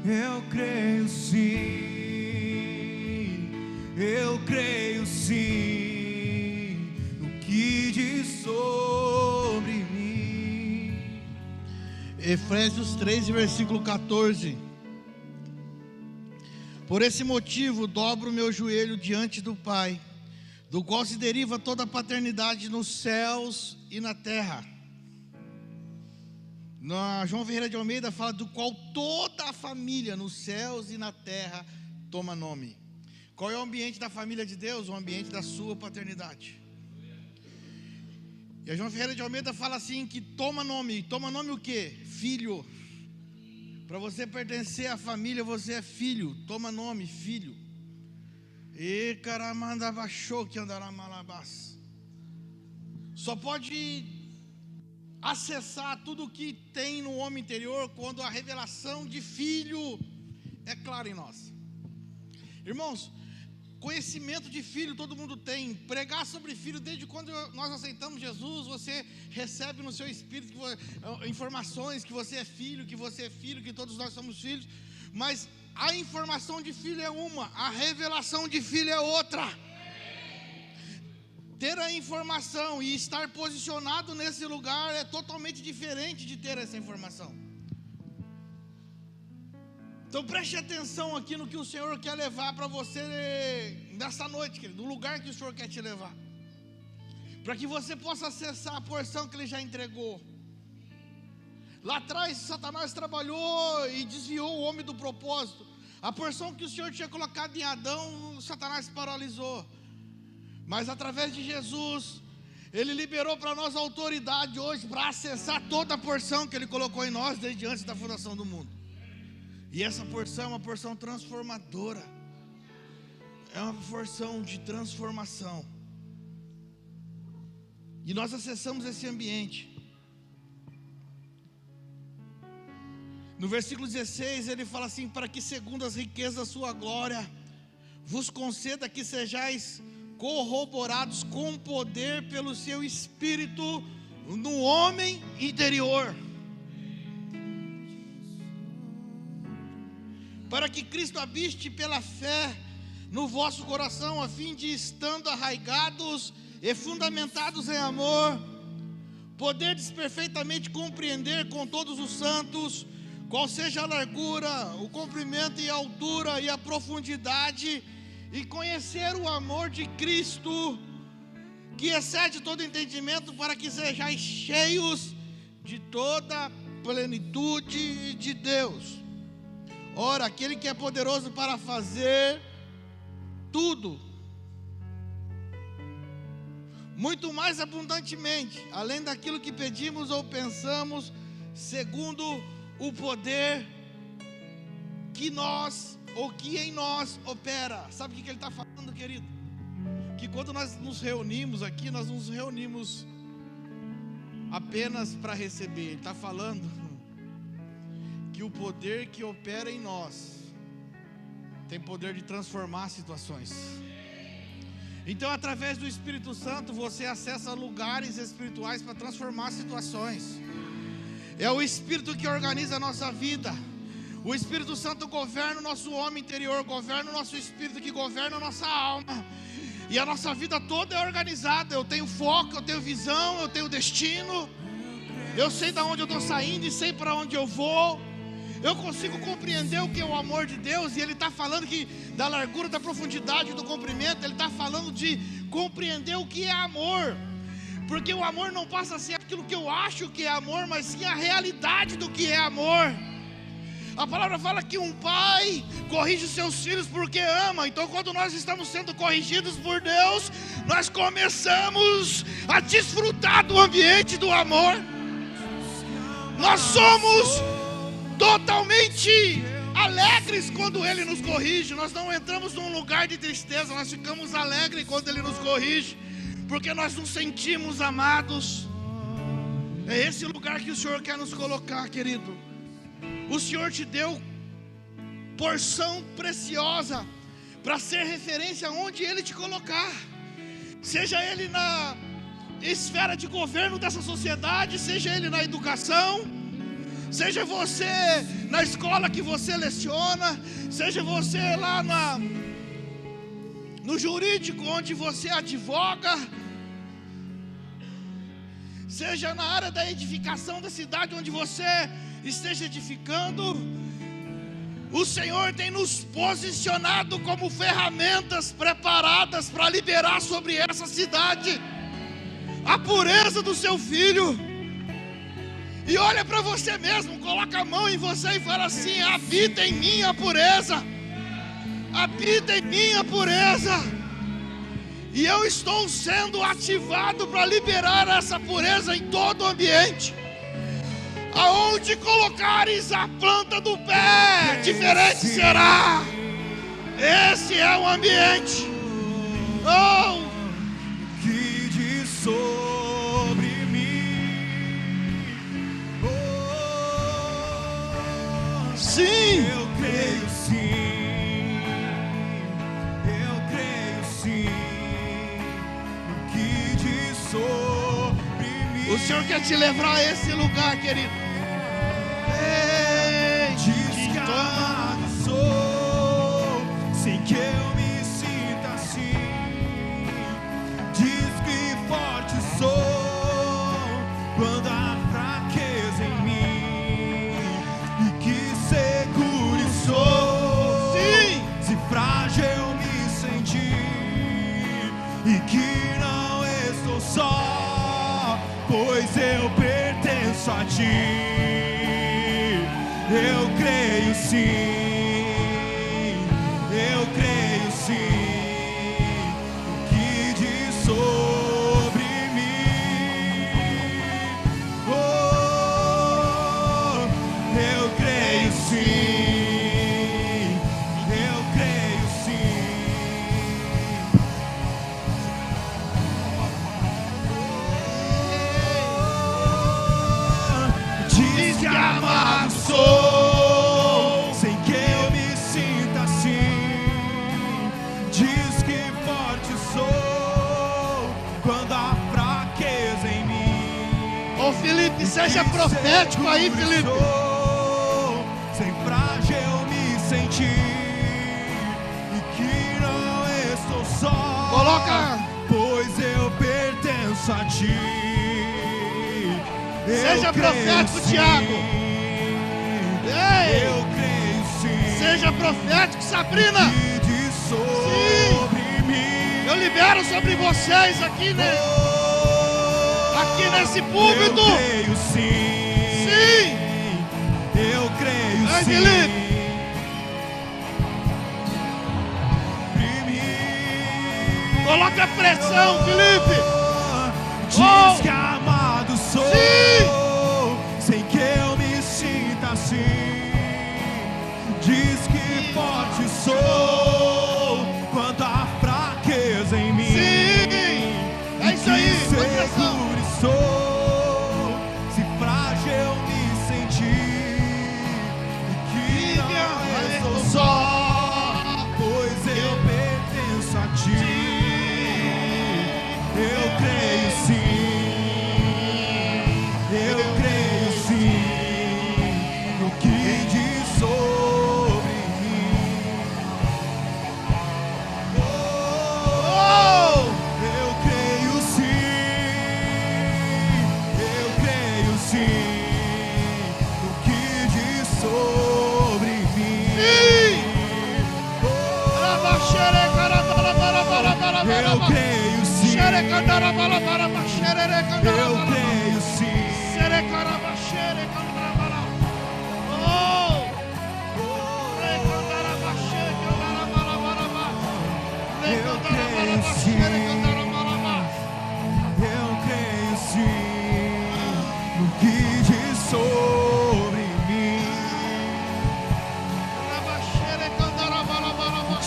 B: Eu creio sim, eu creio sim, no que diz sobre mim.
A: Efésios 3, versículo 14. Por esse motivo, dobro o meu joelho diante do Pai, do qual se deriva toda a paternidade nos céus e na terra. Na João Ferreira de Almeida fala do qual toda a família nos céus e na terra toma nome. Qual é o ambiente da família de Deus? O ambiente da sua paternidade. E a João Ferreira de Almeida fala assim que toma nome o quê? Filho. Para você pertencer à família, você é filho. Toma nome, filho. E caramanda baixou que andará malabás. Só pode acessar tudo o que tem no homem interior quando a revelação de filho é clara em nós. Irmãos, conhecimento de filho todo mundo tem. Pregar sobre filho, desde quando nós aceitamos Jesus, você recebe no seu espírito informações que você é filho, que todos nós somos filhos. Mas a informação de filho é uma, a revelação de filho é outra. Ter a informação e estar posicionado nesse lugar é totalmente diferente de ter essa informação. Então preste atenção aqui no que o Senhor quer levar para você nessa noite, querido, no lugar que o Senhor quer te levar, para que você possa acessar a porção que Ele já entregou. Lá atrás Satanás trabalhou e desviou o homem do propósito. A porção que o Senhor tinha colocado em Adão, Satanás paralisou. Mas através de Jesus, Ele liberou para nós a autoridade hoje para acessar toda a porção que Ele colocou em nós desde antes da fundação do mundo. E essa porção é uma porção transformadora. É uma porção de transformação. E nós acessamos esse ambiente. No versículo 16 ele fala assim: para que segundo as riquezas da sua glória vos conceda que sejais corroborados com poder pelo seu Espírito no homem interior, para que Cristo habite pela fé no vosso coração, a fim de, estando arraigados e fundamentados em amor, poderdes perfeitamente compreender com todos os santos qual seja a largura, o comprimento e a altura e a profundidade, e conhecer o amor de Cristo, que excede todo entendimento, para que sejais cheios de toda a plenitude de Deus. Ora, aquele que é poderoso para fazer tudo, muito mais abundantemente, além daquilo que pedimos ou pensamos, segundo o poder que em nós opera. Sabe o que ele está falando, querido? Que quando nós nos reunimos aqui, nós nos reunimos apenas para receber. Ele está falando que o poder que opera em nós tem poder de transformar situações. Então, através do Espírito Santo, você acessa lugares espirituais para transformar situações. É o Espírito que organiza a nossa vida. O Espírito Santo governa o nosso homem interior, governa o nosso espírito, que governa a nossa alma. E a nossa vida toda é organizada. Eu tenho foco, eu tenho visão, eu tenho destino. Eu sei de onde eu estou saindo e sei para onde eu vou. Eu consigo compreender o que é o amor de Deus. E Ele está falando que da largura, da profundidade, do comprimento. Ele está falando de compreender o que é amor. Porque o amor não passa a ser aquilo que eu acho que é amor, mas sim a realidade do que é amor. A palavra fala que um pai corrige seus filhos porque ama. Então quando nós estamos sendo corrigidos por Deus, nós começamos a desfrutar do ambiente do amor. Nós somos totalmente alegres quando Ele nos corrige. Nós não entramos num lugar de tristeza, nós ficamos alegres quando Ele nos corrige, porque nós nos sentimos amados. É esse lugar que o Senhor quer nos colocar, querido. O Senhor te deu porção preciosa para ser referência onde Ele te colocar. Seja Ele na esfera de governo dessa sociedade, seja Ele na educação, seja você na escola que você leciona, seja você lá no jurídico onde você advoga, seja na área da edificação da cidade onde você esteja edificando. O Senhor tem nos posicionado como ferramentas preparadas para liberar sobre essa cidade a pureza do seu filho. E olha para você mesmo, coloca a mão em você e fala assim: habita em mim a pureza, habita em mim a pureza. E eu estou sendo ativado para liberar essa pureza em todo o ambiente. Aonde colocares a planta do pé, diferente será. Esse é o ambiente. Oh,
B: que diz sobre mim. Oh,
A: sim.
B: Eu creio sim. Eu creio sim. Que diz sobre mim.
A: O Senhor quer te levar a esse lugar, querido.
B: Diz que amado sou, sem que eu me sinta assim. Diz que forte sou, quando há fraqueza em mim. E que seguro sou,
A: Sim.
B: se frágil eu me sentir. E que não estou só, pois eu pertenço a ti. Eu creio sim, eu creio sim, o que diz sobre mim. Oh, eu creio sim, eu creio sim. Diz que amado sou, sem que eu me sinta assim. Diz que forte sou, quando há fraqueza em mim.
A: Ô Felipe, seja profético aí, Felipe.
B: Sou, sem frágil eu me sentir. E que não estou só,
A: Coloca.
B: pois eu pertenço a ti.
A: Seja profético, Tiago. Ei.
B: Eu creio sim.
A: Seja profético, Sabrina.
B: Que diz sobre mim.
A: Eu libero sobre vocês aqui, né? Aqui nesse púlpito.
B: Eu creio sim.
A: Sim.
B: Eu creio
A: Ei,
B: sim.
A: Felipe. Coloca a pressão, Felipe.
B: Diz que amado sou,
A: Sim.
B: sem que eu me sinta assim. Diz que forte sou, quando há fraqueza em mim.
A: Sim. É isso aí.
B: Que
A: Põe pressão.
B: seguro sou, se frágil eu me sentir. E que não estou só, pois eu pertenço a ti. Eu creio sim, Eu creio sim. Eu creio sim. Eu creio sim no que diz sobre mim.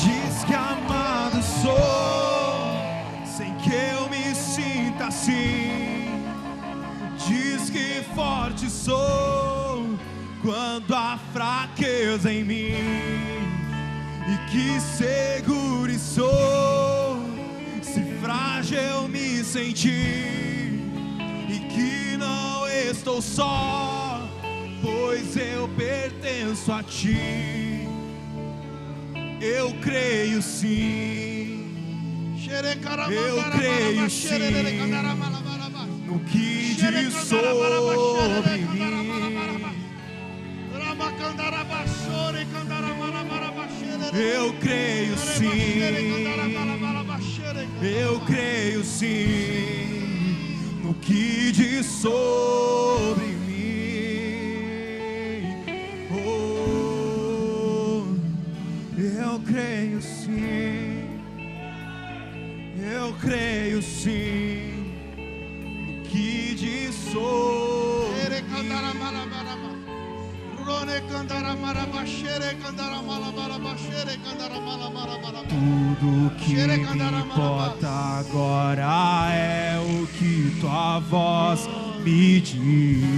B: Diz que amado sou, sem que eu me sinta assim. Diz que forte sou quando há fraqueza em mim. E que seguro sou, se frágil eu me sentir. E que não estou só, pois eu pertenço a ti. Eu creio sim. Eu creio sim no que diz sobre mim. Eu creio sim. Eu creio sim no que diz sobre mim. Oh, eu creio sim. Eu creio sim no que diz sobre mim. Tudo que me importa agora é o que tua voz me diz.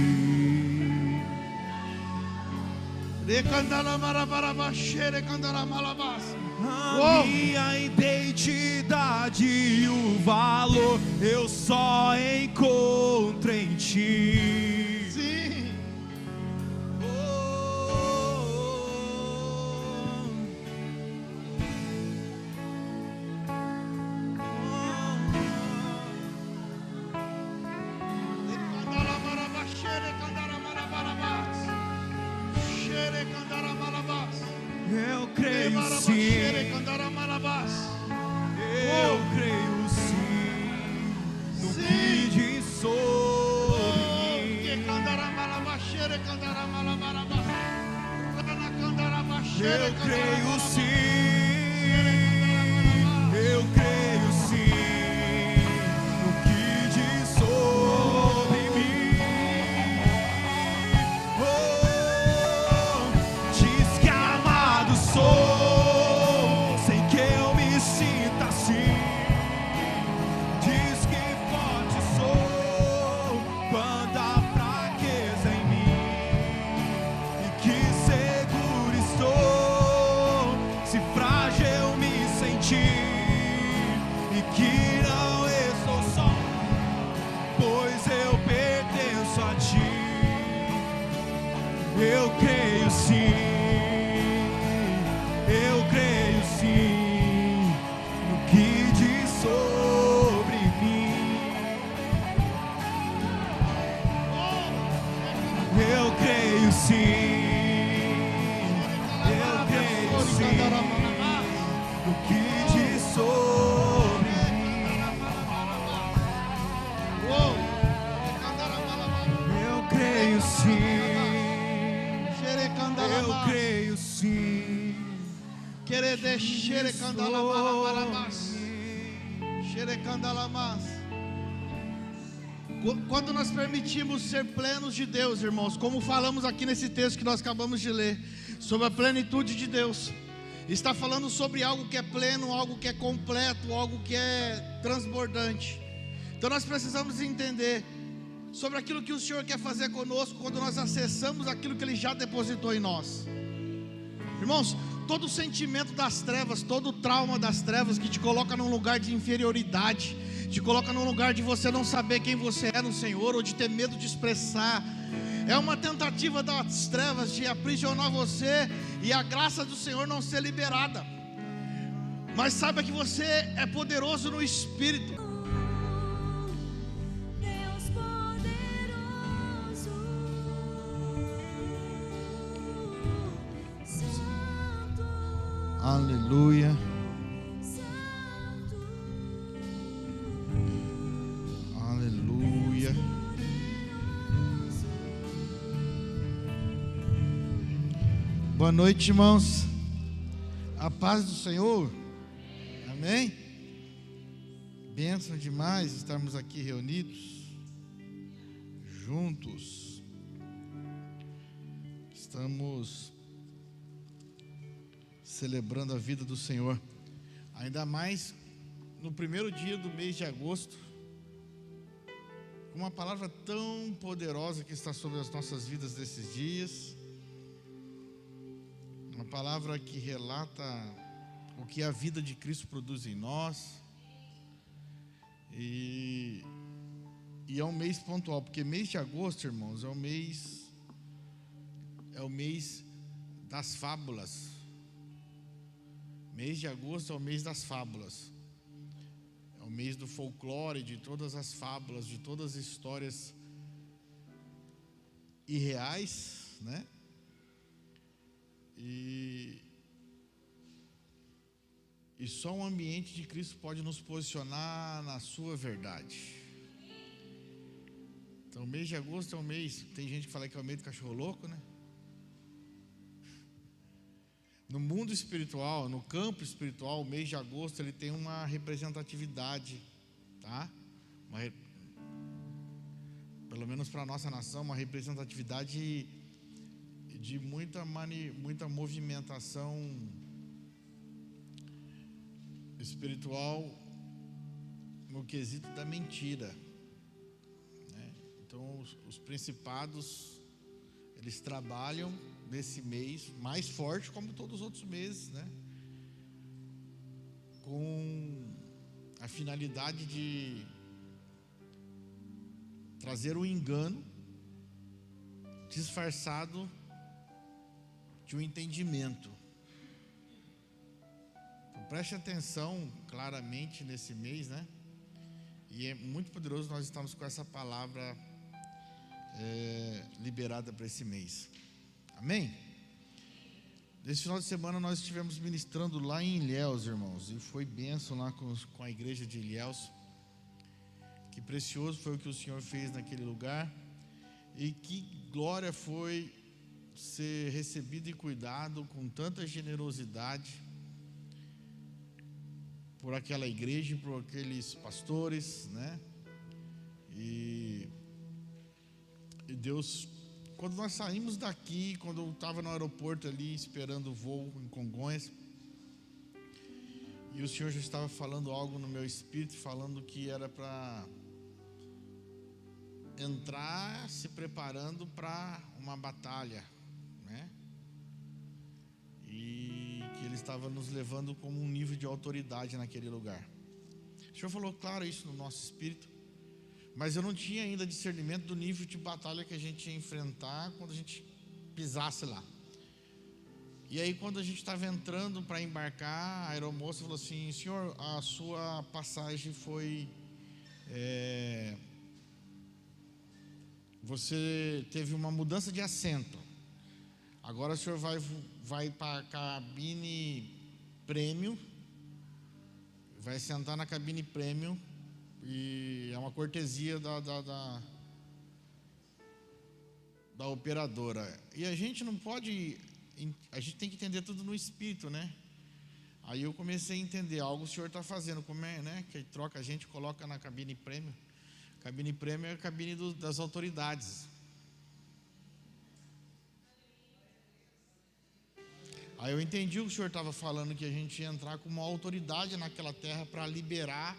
B: A minha identidade e o valor eu só encontro em ti.
A: Sim.
B: Eu creio sim. Eu creio sim no que diz sobre mim. Eu creio sim. Eu creio sim no que diz sobre mim. Oh, diz que amado sou, sem que eu me sinta assim. Diz que forte sou quando há fraqueza em mim. E que seguro estou, se frágil eu me sentir. E que não estou só, pois eu pertenço a ti. Eu creio sim. Eu creio sim no que diz sobre mim. Eu creio sim. Eu creio sim no que diz sobre mim. Eu creio sim. Eu creio sim.
A: Quando nós permitimos ser plenos de Deus, irmãos, como falamos aqui nesse texto que nós acabamos de ler, sobre a plenitude de Deus, está falando sobre algo que é pleno, algo que é completo, algo que é transbordante. Então nós precisamos entender sobre aquilo que o Senhor quer fazer conosco quando nós acessamos aquilo que Ele já depositou em nós. Irmãos, todo sentimento das trevas, todo trauma das trevas que te coloca num lugar de inferioridade, te coloca num lugar de você não saber quem você é no Senhor, ou de ter medo de expressar, é uma tentativa das trevas de aprisionar você e a graça do Senhor não ser liberada. Mas saiba que você é poderoso no Espírito. Aleluia. Boa noite, irmãos. A paz do Senhor. Amém? Bênção demais estarmos aqui reunidos, juntos. Estamos celebrando a vida do Senhor. Ainda mais no primeiro dia do mês de agosto, uma palavra tão poderosa que está sobre as nossas vidas desses dias. Uma palavra que relata o que a vida de Cristo produz em nós. E é um mês pontual, porque mês de agosto, irmãos, é o mês das fábulas. Mês de agosto é o mês das fábulas. É o mês do folclore, de todas as fábulas, de todas as histórias irreais, né? E só um ambiente de Cristo pode nos posicionar na sua verdade. Então, o mês de agosto é um mês, tem gente que fala que é o mês do cachorro louco, né? No mundo espiritual, no campo espiritual, o mês de agosto ele tem uma representatividade, tá? Pelo menos para a nossa nação, uma representatividade de muita movimentação espiritual no quesito da mentira, né? Então os principados, eles trabalham nesse mês mais forte, como todos os outros meses, né? Com a finalidade de trazer um engano disfarçado de um entendimento. Então, preste atenção claramente nesse mês, né? E é muito poderoso nós estamos com essa palavra liberada para esse mês. Amém? Nesse final de semana nós estivemos ministrando lá em Ilhéus, irmãos, e foi bênção lá com a igreja de Ilhéus. Que precioso foi o que o Senhor fez naquele lugar, e que glória foi ser recebido e cuidado com tanta generosidade por aquela igreja e por aqueles pastores, né? E Deus, quando nós saímos daqui, quando eu estava no aeroporto ali esperando o voo em Congonhas, e o Senhor já estava falando algo no meu espírito, falando que era para entrar se preparando para uma batalha, né? E que Ele estava nos levando como um nível de autoridade naquele lugar. O Senhor falou claro isso no nosso espírito, mas eu não tinha ainda discernimento do nível de batalha que a gente ia enfrentar quando a gente pisasse lá. E aí, quando a gente estava entrando para embarcar, a aeromoça falou assim: senhor, a sua passagem foi... você teve uma mudança de assento. Agora o senhor vai para a cabine premium, vai sentar na cabine premium, e é uma cortesia da operadora. E a gente não pode, a gente tem que entender tudo no espírito, né? Aí eu comecei a entender algo o senhor está fazendo, como é, né? Que troca a gente, coloca na cabine premium. Cabine premium é a cabine das autoridades. Aí eu entendi o que o senhor estava falando, que a gente ia entrar com uma autoridade naquela terra para liberar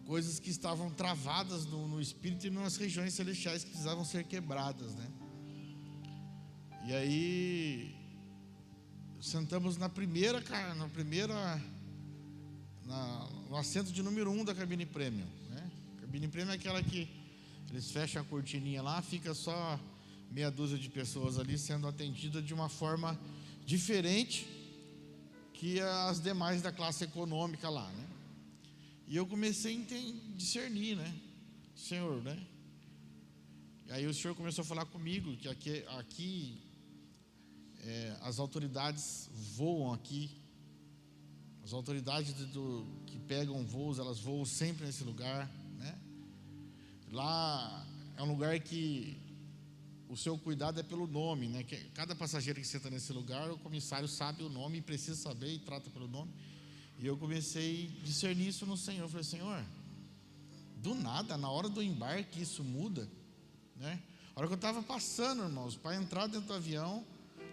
A: coisas que estavam travadas no espírito e nas regiões celestiais que precisavam ser quebradas, né? E aí sentamos no assento de número 1 da cabine premium, né? A cabine premium é aquela que eles fecham a cortininha lá, fica só meia dúzia de pessoas ali sendo atendidas de uma forma diferente que as demais da classe econômica lá, né? E eu comecei a discernir, né? Senhor, né? E aí o Senhor começou a falar comigo que aqui as autoridades voam aqui. As autoridades que pegam voos, elas voam sempre nesse lugar, né? Lá é um lugar que o seu cuidado é pelo nome, né? Que cada passageiro que senta nesse lugar, o comissário sabe o nome e precisa saber e trata pelo nome. E eu comecei a discernir isso no Senhor. Eu falei: Senhor, do nada, na hora do embarque, isso muda, né? A hora que eu estava passando, irmãos, para entrar dentro do avião,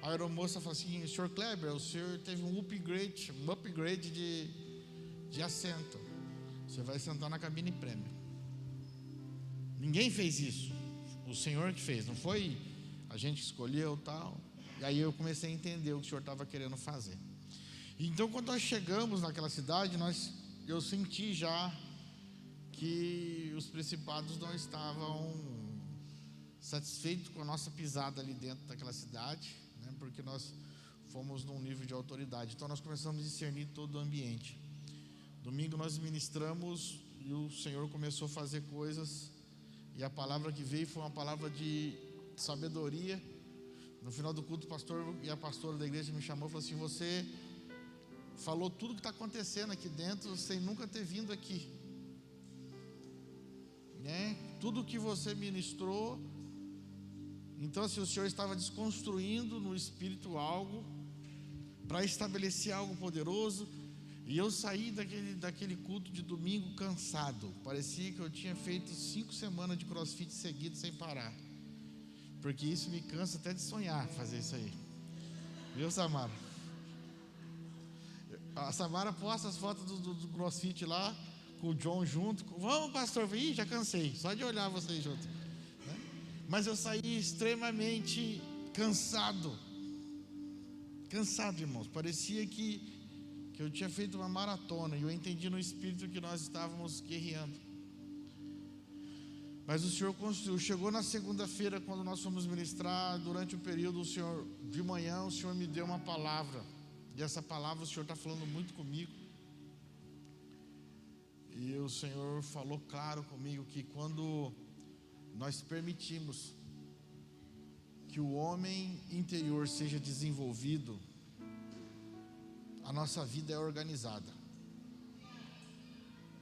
A: a aeromoça falou assim: Senhor Kleber, o senhor teve um upgrade de assento. Você vai sentar na cabine prêmio. Ninguém fez isso. O Senhor que fez, não foi a gente que escolheu tal. E aí eu comecei a entender o que o Senhor estava querendo fazer. Então, quando nós chegamos naquela cidade, eu senti já que os principados não estavam satisfeitos com a nossa pisada ali dentro daquela cidade, né, porque nós fomos num nível de autoridade. Então nós começamos a discernir todo o ambiente. Domingo nós ministramos e o Senhor começou a fazer coisas, e a palavra que veio foi uma palavra de sabedoria. No final do culto, o pastor e a pastora da igreja me chamou e falou assim: você falou tudo que está acontecendo aqui dentro sem nunca ter vindo aqui, né? Tudo que você ministrou. Então, assim, o Senhor estava desconstruindo no espírito algo para estabelecer algo poderoso. E eu saí daquele culto de domingo cansado. Parecia que eu tinha feito 5 semanas de crossfit seguido sem parar, porque isso me cansa até de sonhar fazer isso aí. Viu, Samara? A Samara posta as fotos do crossfit lá, com o John junto. Vamos, pastor? Ih, já cansei, só de olhar vocês juntos, né? Mas eu saí extremamente cansado, irmãos. Parecia que eu tinha feito uma maratona, e eu entendi no espírito que nós estávamos guerreando. Mas o Senhor construiu. Chegou na segunda-feira, quando nós fomos ministrar, durante o período, o Senhor, de manhã, o Senhor me deu uma palavra, e essa palavra o Senhor está falando muito comigo. E o Senhor falou claro comigo que quando nós permitimos que o homem interior seja desenvolvido, a nossa vida é organizada.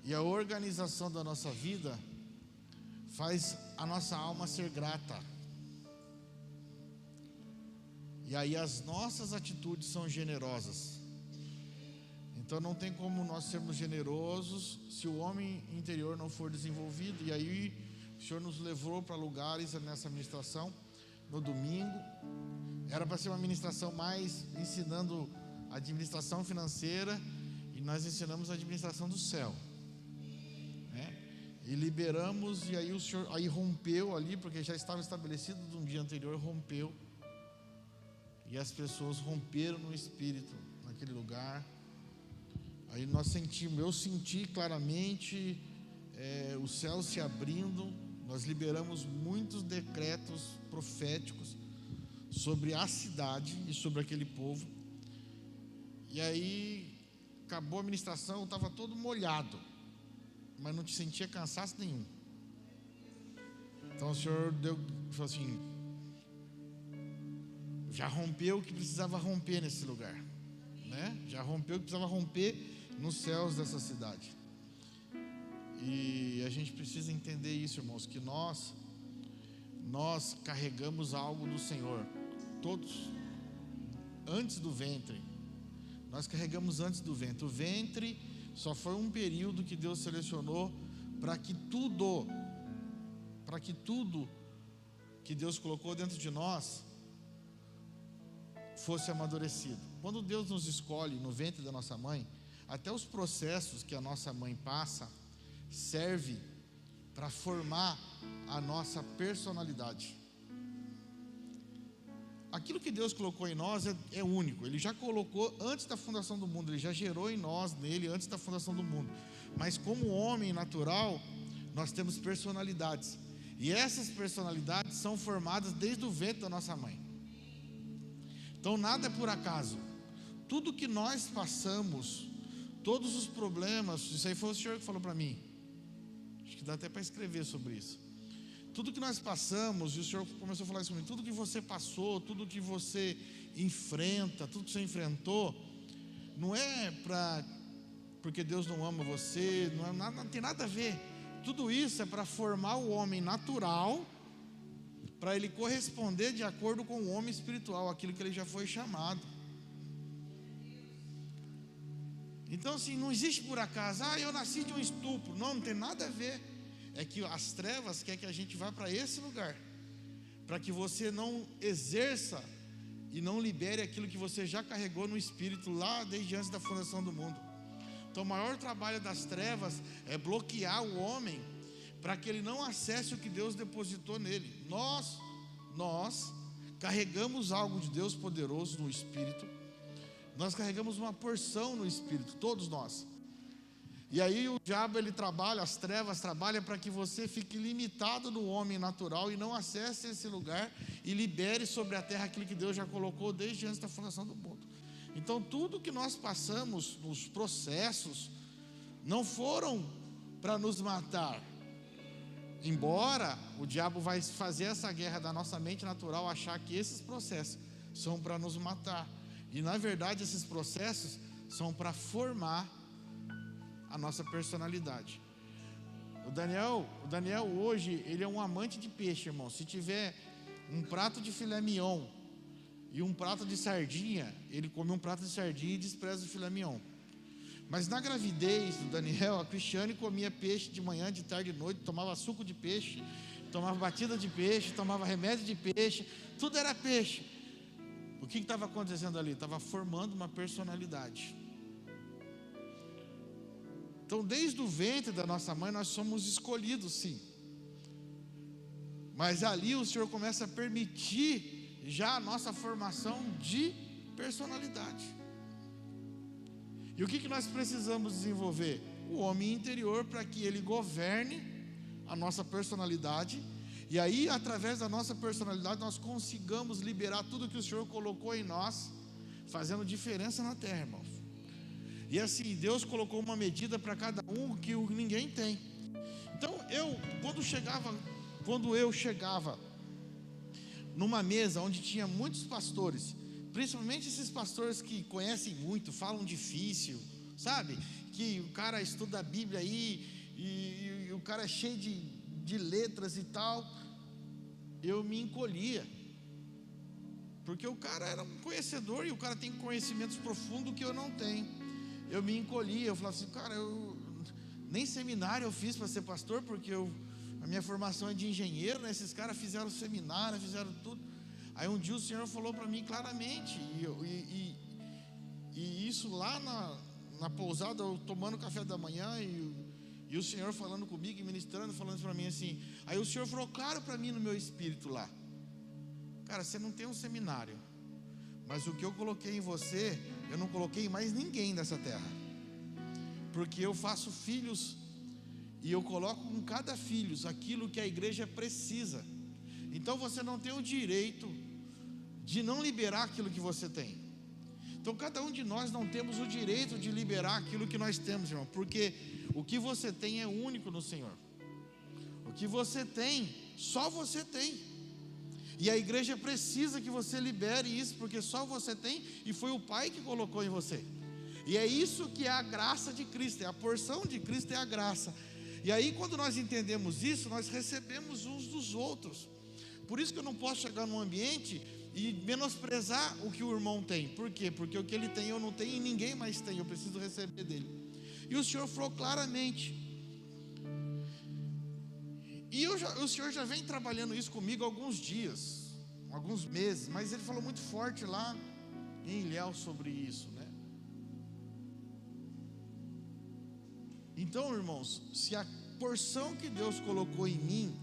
A: E a organização da nossa vida faz a nossa alma ser grata. E aí as nossas atitudes são generosas. Então não tem como nós sermos generosos se o homem interior não for desenvolvido. E aí o Senhor nos levou para lugares nessa ministração no domingo. Era para ser uma ministração mais ensinando administração financeira, e nós ensinamos a administração do céu, né? E liberamos, e aí o Senhor aí rompeu ali, porque já estava estabelecido de um dia anterior, rompeu, e as pessoas romperam no espírito naquele lugar. Aí eu senti claramente o céu se abrindo. Nós liberamos muitos decretos proféticos sobre a cidade e sobre aquele povo. E aí acabou a ministração, eu estava todo molhado, mas não te sentia cansaço nenhum. Então o Senhor falou assim: já rompeu o que precisava romper nesse lugar, né? Já rompeu o que precisava romper nos céus dessa cidade. E a gente precisa entender isso, irmãos, que nós carregamos algo do Senhor, todos, antes do ventre. Nós carregamos antes do ventre. O ventre só foi um período que Deus selecionou para que tudo que Deus colocou dentro de nós fosse amadurecido. Quando Deus nos escolhe no ventre da nossa mãe, até os processos que a nossa mãe passa serve para formar a nossa personalidade. Aquilo que Deus colocou em nós é único. Ele já colocou antes da fundação do mundo. Ele já gerou em nós, nele, antes da fundação do mundo. Mas como homem natural, nós temos personalidades. E essas personalidades são formadas desde o ventre da nossa mãe. Então nada é por acaso. Tudo que nós passamos, todos os problemas, isso aí foi o Senhor que falou para mim. Acho que dá até para escrever sobre isso. Tudo que nós passamos, e o Senhor começou a falar isso comigo, tudo que você passou, tudo que você enfrenta, tudo que você enfrentou, não é porque Deus não ama você, não tem nada a ver. Tudo isso é para formar o homem natural, para ele corresponder de acordo com o homem espiritual, aquilo que ele já foi chamado. Então assim, não existe por acaso, eu nasci de um estupro. Não tem nada a ver. É que as trevas quer que a gente vá para esse lugar, para que você não exerça e não libere aquilo que você já carregou no espírito lá desde antes da fundação do mundo. Então o maior trabalho das trevas é bloquear o homem para que ele não acesse o que Deus depositou nele. Nós carregamos algo de Deus poderoso no espírito. Nós carregamos uma porção no espírito, todos nós. E aí o diabo, ele trabalha, as trevas trabalham para que você fique limitado no homem natural e não acesse esse lugar e libere sobre a terra aquilo que Deus já colocou desde antes da fundação do mundo. Então tudo que nós passamos nos processos não foram para nos matar. Embora o diabo vai fazer essa guerra da nossa mente natural, achar que esses processos são para nos matar. E na verdade esses processos são para formar a nossa personalidade. O Daniel hoje, ele é um amante de peixe, irmão. Se tiver um prato de filé mignon e um prato de sardinha, ele come um prato de sardinha e despreza o filé mignon. Mas na gravidez do Daniel, a Cristiane comia peixe de manhã, de tarde e de noite, tomava suco de peixe, tomava batida de peixe, tomava remédio de peixe, tudo era peixe. O que estava acontecendo ali? Estava formando uma personalidade. Então desde o ventre da nossa mãe nós somos escolhidos, sim. Mas ali o Senhor começa a permitir já a nossa formação de personalidade. E o que nós precisamos desenvolver? O homem interior, para que ele governe a nossa personalidade. E aí, através da nossa personalidade, nós consigamos liberar tudo que o Senhor colocou em nós, fazendo diferença na terra, irmãos. E assim, Deus colocou uma medida para cada um que ninguém tem. Então, quando eu chegava numa mesa onde tinha muitos pastores, principalmente esses pastores que conhecem muito, falam difícil, sabe? Que o cara estuda a Bíblia aí e o cara é cheio de letras e tal. Eu me encolhia, porque o cara era um conhecedor e o cara tem conhecimentos profundos que eu não tenho. Eu me encolhia, eu falava assim, cara, nem seminário eu fiz para ser pastor, porque a minha formação é de engenheiro, né? Esses caras fizeram seminário, fizeram tudo. Aí um dia o Senhor falou para mim claramente, e isso lá na pousada, eu tomando café da manhã, e o Senhor falando comigo e ministrando, falando para mim assim. Aí o Senhor falou claro para mim no meu espírito lá, cara, você não tem um seminário, mas o que eu coloquei em você, eu não coloquei em mais ninguém dessa terra, porque eu faço filhos, e eu coloco em cada filho aquilo que a igreja precisa. Então você não tem o direito de não liberar aquilo que você tem. Então cada um de nós não temos o direito de liberar aquilo que nós temos, irmão, porque o que você tem é único no Senhor. O que você tem, só você tem. E a igreja precisa que você libere isso, porque só você tem, e foi o Pai que colocou em você. E é isso que é a graça de Cristo, é a porção de Cristo, é a graça. E aí quando nós entendemos isso, nós recebemos uns dos outros. Por isso que eu não posso chegar num ambiente e menosprezar o que o irmão tem. Por quê? Porque o que ele tem eu não tenho e ninguém mais tem, eu preciso receber dele. E o Senhor falou claramente. E o Senhor já vem trabalhando isso comigo há alguns dias, alguns meses, mas Ele falou muito forte lá em Ilhéus sobre isso, né? Então, irmãos, se a porção que Deus colocou em mim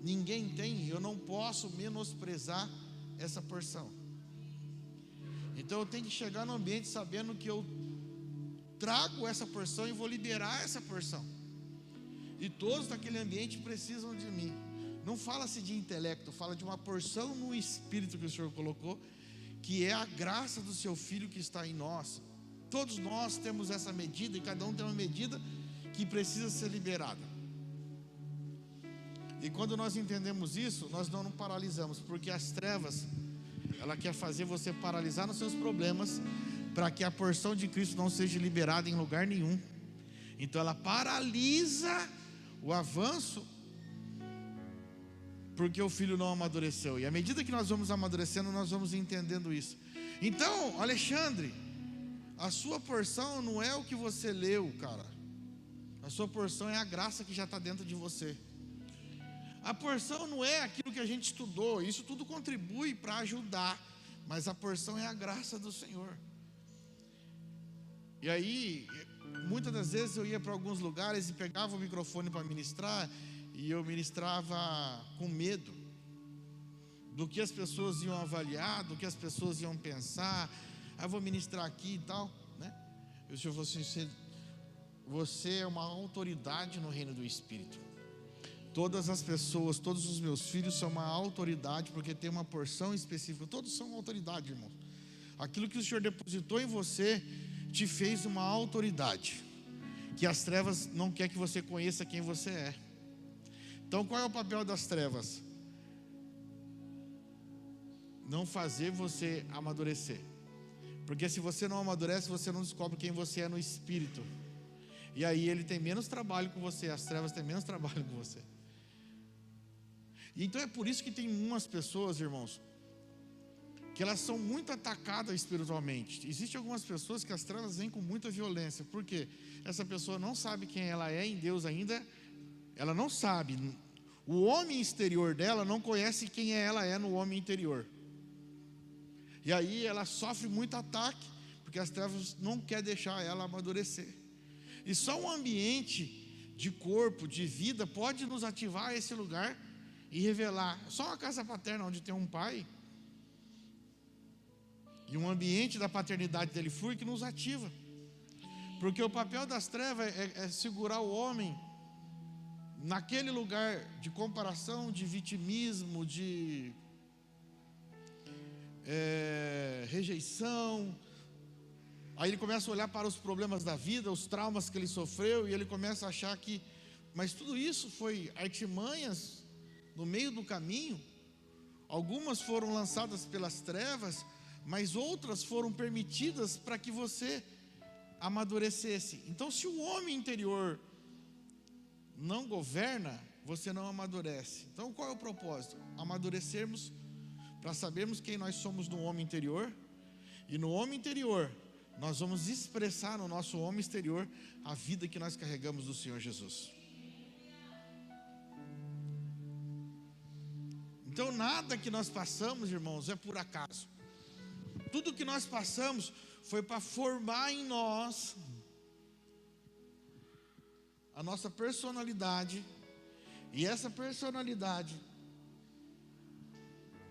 A: ninguém tem, eu não posso menosprezar essa porção. Então eu tenho que chegar no ambiente sabendo que eu trago essa porção e vou liberar essa porção. E todos daquele ambiente precisam de mim. Não fala-se de intelecto, fala de uma porção no espírito que o Senhor colocou, que é a graça do seu Filho que está em nós. Todos nós temos essa medida, e cada um tem uma medida que precisa ser liberada. E quando nós entendemos isso, nós não nos paralisamos, porque as trevas, ela quer fazer você paralisar nos seus problemas, para que a porção de Cristo não seja liberada em lugar nenhum. Então ela paralisa o avanço, porque o filho não amadureceu. E à medida que nós vamos amadurecendo, nós vamos entendendo isso. Então, Alexandre, a sua porção não é o que você leu, cara. A sua porção é a graça que já está dentro de você. A porção não é aquilo que a gente estudou. Isso tudo contribui para ajudar, mas a porção é a graça do Senhor. E aí, muitas das vezes eu ia para alguns lugares e pegava o microfone para ministrar, e eu ministrava com medo do que as pessoas iam avaliar, do que as pessoas iam pensar. Eu vou ministrar aqui e tal, né? E o Senhor falou assim: você é uma autoridade no reino do Espírito. Todas as pessoas, todos os meus filhos são uma autoridade, porque tem uma porção específica. Todos são autoridade, irmão. Aquilo que o Senhor depositou em você te fez uma autoridade, que as trevas não quer que você conheça quem você é. Então qual é o papel das trevas? Não fazer você amadurecer. Porque se você não amadurece, você não descobre quem você é no Espírito. E aí ele tem menos trabalho com você, as trevas têm menos trabalho com você. E então é por isso que tem umas pessoas, irmãos, que elas são muito atacadas espiritualmente. Existem algumas pessoas que as trevas vêm com muita violência. Por quê? Essa pessoa não sabe quem ela é em Deus ainda. Ela não sabe. O homem exterior dela não conhece quem ela é no homem interior. E aí ela sofre muito ataque, porque as trevas não querem deixar ela amadurecer. E só um ambiente de corpo, de vida, pode nos ativar a esse lugar e revelar. Só uma casa paterna onde tem um pai e um ambiente da paternidade dele flui que nos ativa. Porque o papel das trevas é segurar o homem naquele lugar de comparação, de vitimismo, de rejeição. Aí ele começa a olhar para os problemas da vida, os traumas que ele sofreu, e ele começa a achar que, mas tudo isso foi artimanhas no meio do caminho. Algumas foram lançadas pelas trevas, mas outras foram permitidas para que você amadurecesse. Então, se o homem interior não governa, você não amadurece. Então, qual é o propósito? Amadurecermos para sabermos quem nós somos no homem interior, e no homem interior nós vamos expressar no nosso homem exterior a vida que nós carregamos do Senhor Jesus. Então nada que nós passamos, irmãos, é por acaso. Tudo que nós passamos foi para formar em nós a nossa personalidade, e essa personalidade,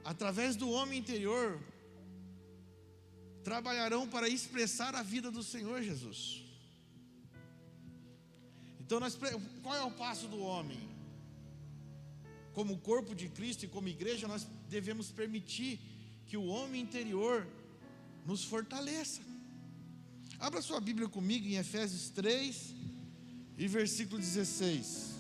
A: através do homem interior, trabalharão para expressar a vida do Senhor Jesus. Então qual é o passo do homem? Como corpo de Cristo e como igreja, nós devemos permitir que o homem interior nos fortaleça. Abra sua Bíblia comigo em Efésios 3 e versículo 16.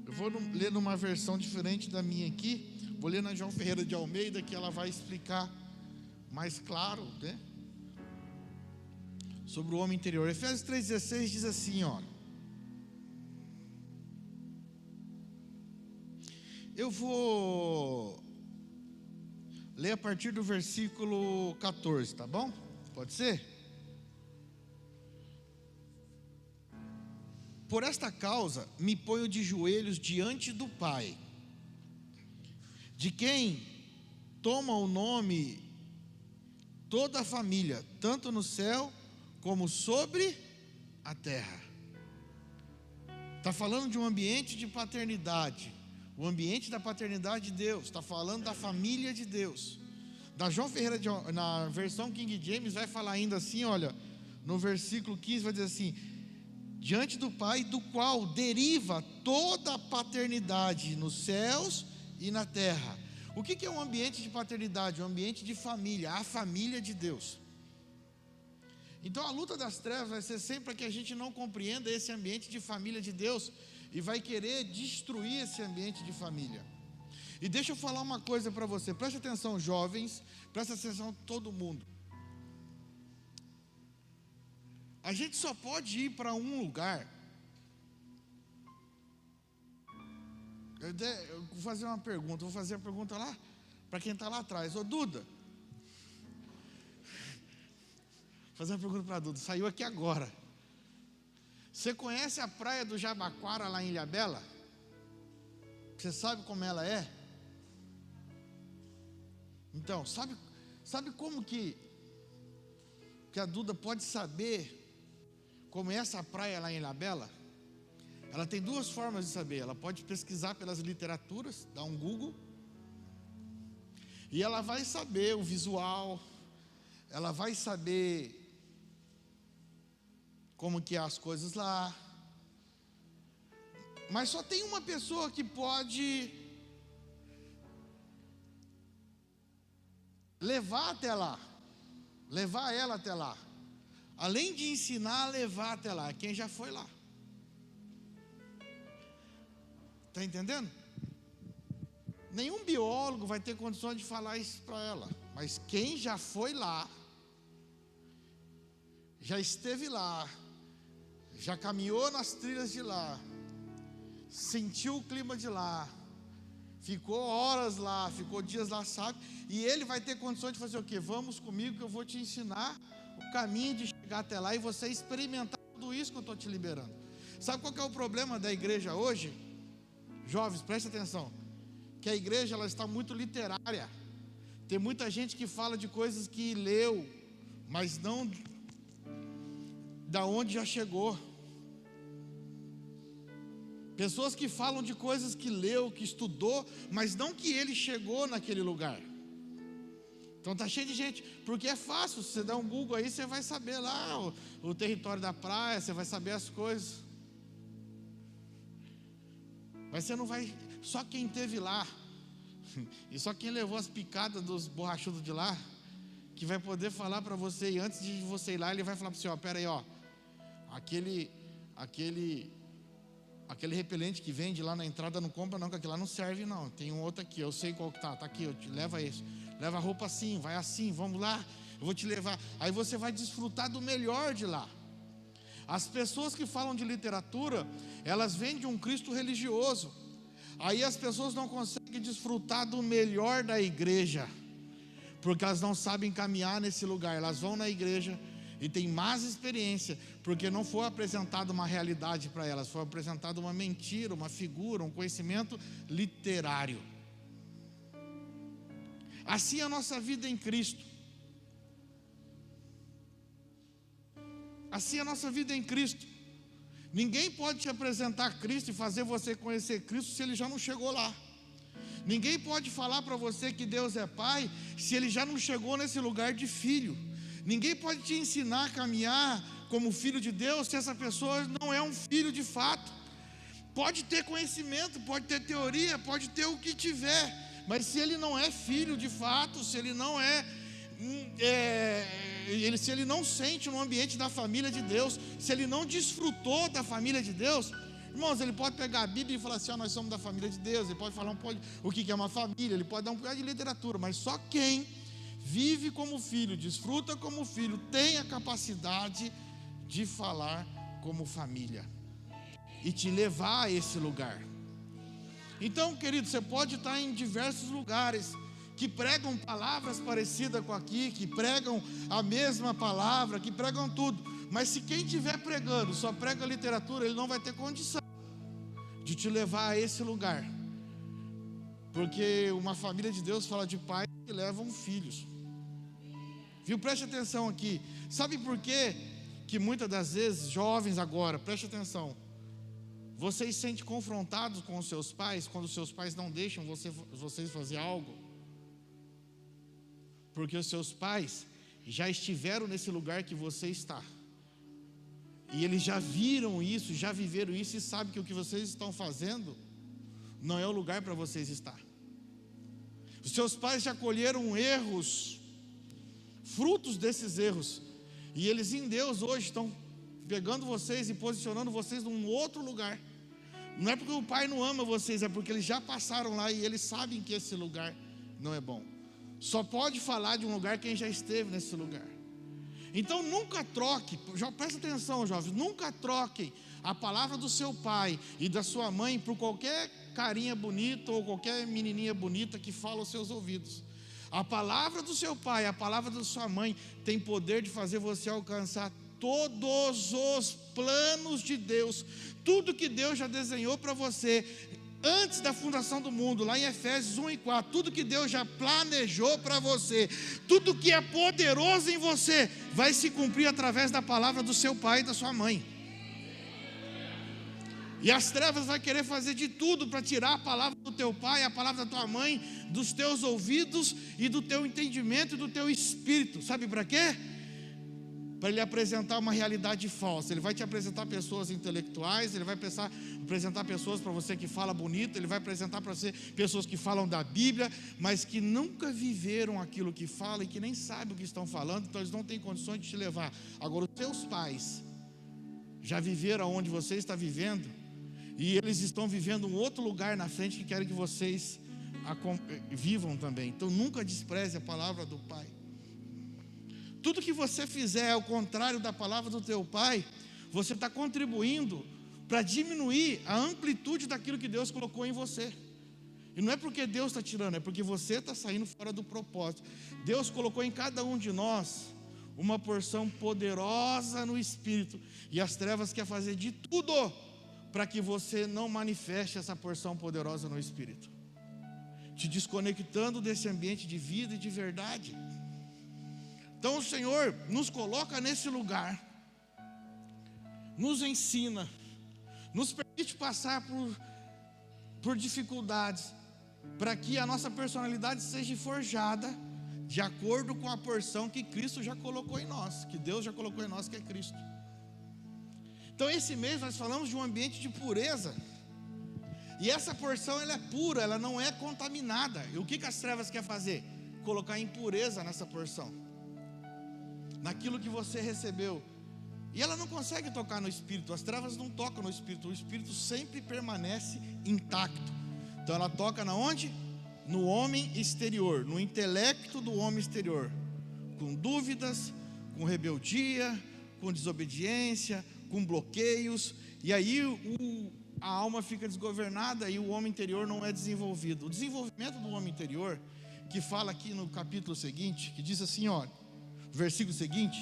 A: Eu vou ler numa versão diferente da minha aqui. Vou ler na João Ferreira de Almeida, que ela vai explicar mais claro, né, sobre o homem interior. Efésios 3,16 diz assim, ó. Eu vou ler a partir do versículo 14, tá bom? Pode ser? Por esta causa me ponho de joelhos diante do Pai, de quem toma o nome toda a família, tanto no céu como sobre a terra. Está falando de um ambiente de paternidade, o ambiente da paternidade de Deus. Está falando da família de Deus. Da João Ferreira, na versão King James, vai falar ainda assim, olha, no versículo 15 vai dizer assim: diante do Pai, do qual deriva toda a paternidade nos céus e na terra. O que é um ambiente de paternidade? Um ambiente de família, a família de Deus. Então a luta das trevas vai ser sempre para que a gente não compreenda esse ambiente de família de Deus e vai querer destruir esse ambiente de família. E deixa eu falar uma coisa para você, preste atenção, jovens, preste atenção todo mundo. A gente só pode ir para um lugar. Eu vou fazer uma pergunta, vou fazer a pergunta lá para quem está lá atrás. Ô Duda, vou fazer uma pergunta para a Duda, saiu aqui agora. Você conhece a praia do Jabaquara lá em Ilhabela? Você sabe como ela é? Então, sabe como que a Duda pode saber como é essa praia lá em Ilhabela? Ela tem duas formas de saber. Ela pode pesquisar pelas literaturas, dar um Google, e ela vai saber o visual, ela vai saber como que é as coisas lá. Mas só tem uma pessoa que pode levar até lá, levar ela até lá. Além de ensinar, a levar até lá, quem já foi lá. Está entendendo? Nenhum biólogo vai ter condições de falar isso para ela. Mas quem já foi lá, já esteve lá, já caminhou nas trilhas de lá, sentiu o clima de lá, ficou horas lá, ficou dias lá, sabe? E ele vai ter condições de fazer o quê? Vamos comigo que eu vou te ensinar o caminho de chegar até lá e você experimentar tudo isso que eu estou te liberando. Sabe qual que é o problema da igreja hoje? Jovens, preste atenção, que a igreja ela está muito literária. Tem muita gente que fala de coisas que leu, mas não da onde já chegou. Pessoas que falam de coisas que leu, que estudou, mas não que ele chegou naquele lugar. Então está cheio de gente, porque é fácil, se você der um Google aí, você vai saber lá o território da praia, você vai saber as coisas. Mas você não vai, só quem esteve lá, e só quem levou as picadas dos borrachudos de lá, que vai poder falar para você, e antes de você ir lá, ele vai falar para você, ó, pera aí, ó, aquele repelente que vende lá na entrada não compra não, que aquilo lá não serve não, tem um outro aqui, eu sei qual que tá aqui, eu te leva esse, leva a roupa assim, vai assim, vamos lá, eu vou te levar, aí você vai desfrutar do melhor de lá. As pessoas que falam de literatura, elas vêm de um Cristo religioso, aí as pessoas não conseguem desfrutar do melhor da igreja, porque elas não sabem caminhar nesse lugar, elas vão na igreja e tem más experiência, porque não foi apresentada uma realidade para elas, foi apresentada uma mentira, uma figura, um conhecimento literário. Assim é a nossa vida em Cristo. Assim é a nossa vida em Cristo. Ninguém pode te apresentar Cristo e fazer você conhecer Cristo se ele já não chegou lá. Ninguém pode falar para você que Deus é Pai se ele já não chegou nesse lugar de filho. Ninguém pode te ensinar a caminhar como filho de Deus se essa pessoa não é um filho de fato. Pode ter conhecimento, pode ter teoria, pode ter o que tiver, mas se ele não é filho de fato, se ele não se ele não sente no ambiente da família de Deus, se ele não desfrutou da família de Deus, irmãos, ele pode pegar a Bíblia e falar assim, ó, nós somos da família de Deus, ele pode falar o que é uma família, ele pode dar um bocado de literatura, mas só quem vive como filho, desfruta como filho, tem a capacidade de falar como família e te levar a esse lugar. Então, querido, você pode estar em diversos lugares que pregam palavras parecidas com aqui, que pregam a mesma palavra, que pregam tudo, mas se quem estiver pregando só prega literatura, ele não vai ter condição de te levar a esse lugar, porque uma família de Deus fala de pais que levam filhos, viu? Preste atenção aqui, sabe por quê que muitas das vezes, jovens agora, preste atenção, vocês se sentem confrontados com os seus pais, quando os seus pais não deixam vocês fazer algo? Porque os seus pais já estiveram nesse lugar que você está, e eles já viram isso, já viveram isso, e sabem que o que vocês estão fazendo não é o lugar para vocês estar. Os seus pais já colheram erros, frutos desses erros, e eles em Deus hoje estão pegando vocês e posicionando vocês num outro lugar. Não é porque o pai não ama vocês, é porque eles já passaram lá e eles sabem que esse lugar não é bom. Só pode falar de um lugar quem já esteve nesse lugar. Então nunca troque, já presta atenção, jovens, nunca troquem a palavra do seu pai e da sua mãe por qualquer carinha bonita ou qualquer menininha bonita que fala aos seus ouvidos. A palavra do seu pai, a palavra da sua mãe tem poder de fazer você alcançar todos os planos de Deus, tudo que Deus já desenhou para você antes da fundação do mundo, lá em Efésios 1:4, tudo que Deus já planejou para você, tudo que é poderoso em você, vai se cumprir através da palavra do seu pai e da sua mãe. E as trevas vai querer fazer de tudo para tirar a palavra do teu pai, a palavra da tua mãe, dos teus ouvidos e do teu entendimento e do teu espírito. Sabe para quê? Para ele apresentar uma realidade falsa. Ele vai te apresentar pessoas intelectuais, ele vai apresentar pessoas para você que fala bonito, ele vai apresentar para você pessoas que falam da Bíblia, mas que nunca viveram aquilo que falam e que nem sabem o que estão falando, então eles não têm condições de te levar. Agora, os teus pais já viveram onde você está vivendo, e eles estão vivendo um outro lugar na frente que querem que vocês vivam também. Então nunca despreze a palavra do pai. Tudo que você fizer ao contrário da palavra do teu pai, você está contribuindo para diminuir a amplitude daquilo que Deus colocou em você. E não é porque Deus está tirando, é porque você está saindo fora do propósito. Deus colocou em cada um de nós uma porção poderosa no Espírito, e as trevas querem fazer de tudo para que você não manifeste essa porção poderosa no Espírito, te desconectando desse ambiente de vida e de verdade. Então o Senhor nos coloca nesse lugar, nos ensina, nos permite passar por dificuldades, para que a nossa personalidade seja forjada de acordo com a porção que Cristo já colocou em nós, que Deus já colocou em nós, que é Cristo. Então esse mês nós falamos de um ambiente de pureza, e essa porção ela é pura, ela não é contaminada. E o que as trevas querem fazer? Colocar impureza nessa porção, naquilo que você recebeu, e ela não consegue tocar no Espírito. As trevas não tocam no Espírito, o Espírito sempre permanece intacto. Então ela toca na onde? No homem exterior, no intelecto do homem exterior, com dúvidas, com rebeldia, com desobediência, com bloqueios, e aí a alma fica desgovernada e o homem interior não é desenvolvido. O desenvolvimento do homem interior, que fala aqui no capítulo seguinte, que diz assim, ó, versículo seguinte: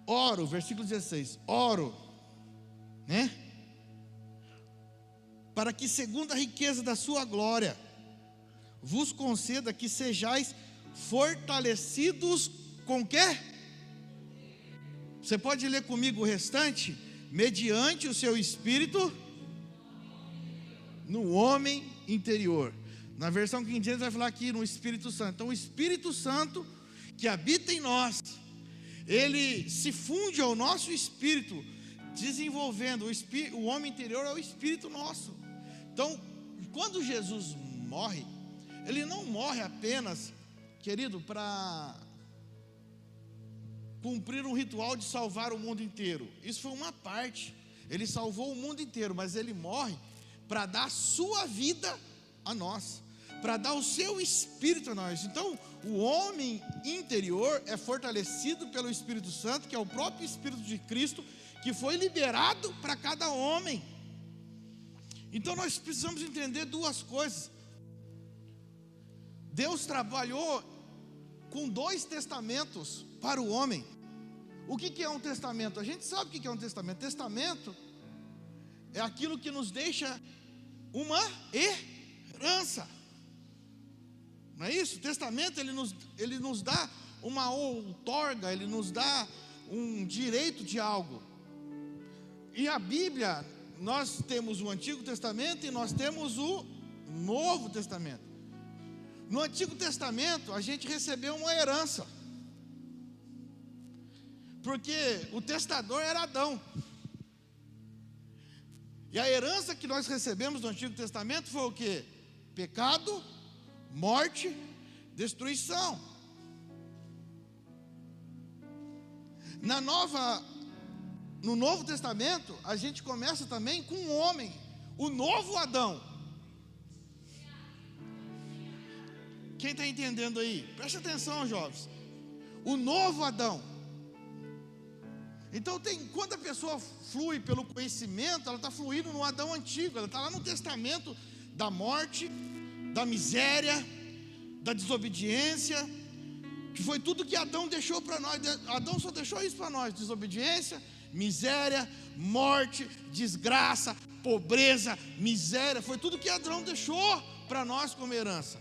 A: oro, versículo 16, oro, né? Para que segundo a riqueza da sua glória, vos conceda que sejais fortalecidos com o quê? Você pode ler comigo o restante? Mediante o seu espírito no homem interior. Na versão King James vai falar aqui no Espírito Santo. Então o Espírito Santo que habita em nós, ele se funde ao nosso espírito, desenvolvendo o homem interior é o espírito nosso. Então quando Jesus morre, ele não morre apenas, querido, para cumprir um ritual de salvar o mundo inteiro. Isso foi uma parte. Ele salvou o mundo inteiro, mas ele morre para dar a sua vida a nós, para dar o seu espírito a nós. Então o homem interior é fortalecido pelo Espírito Santo, que é o próprio Espírito de Cristo, que foi liberado para cada homem. Então nós precisamos entender duas coisas. Deus trabalhou com 2 testamentos para o homem. O que é um testamento? A gente sabe o que é um testamento. Testamento é aquilo que nos deixa uma herança, não é isso? O testamento ele nos dá uma outorga, ele nos dá um direito de algo. E a Bíblia, nós temos o Antigo Testamento e nós temos o Novo Testamento. No Antigo Testamento a gente recebeu uma herança, porque o testador era Adão. E a herança que nós recebemos no Antigo Testamento foi o quê? Pecado, morte, destruição. No Novo Testamento, a gente começa também com um homem, o novo Adão. Quem está entendendo aí? Preste atenção, jovens. O novo Adão. Então quando a pessoa flui pelo conhecimento, ela está fluindo no Adão antigo, ela está lá no testamento da morte, da miséria, da desobediência, que foi tudo que Adão deixou para nós. Adão só deixou isso para nós: desobediência, miséria, morte, desgraça, pobreza, miséria. Foi tudo que Adão deixou para nós como herança.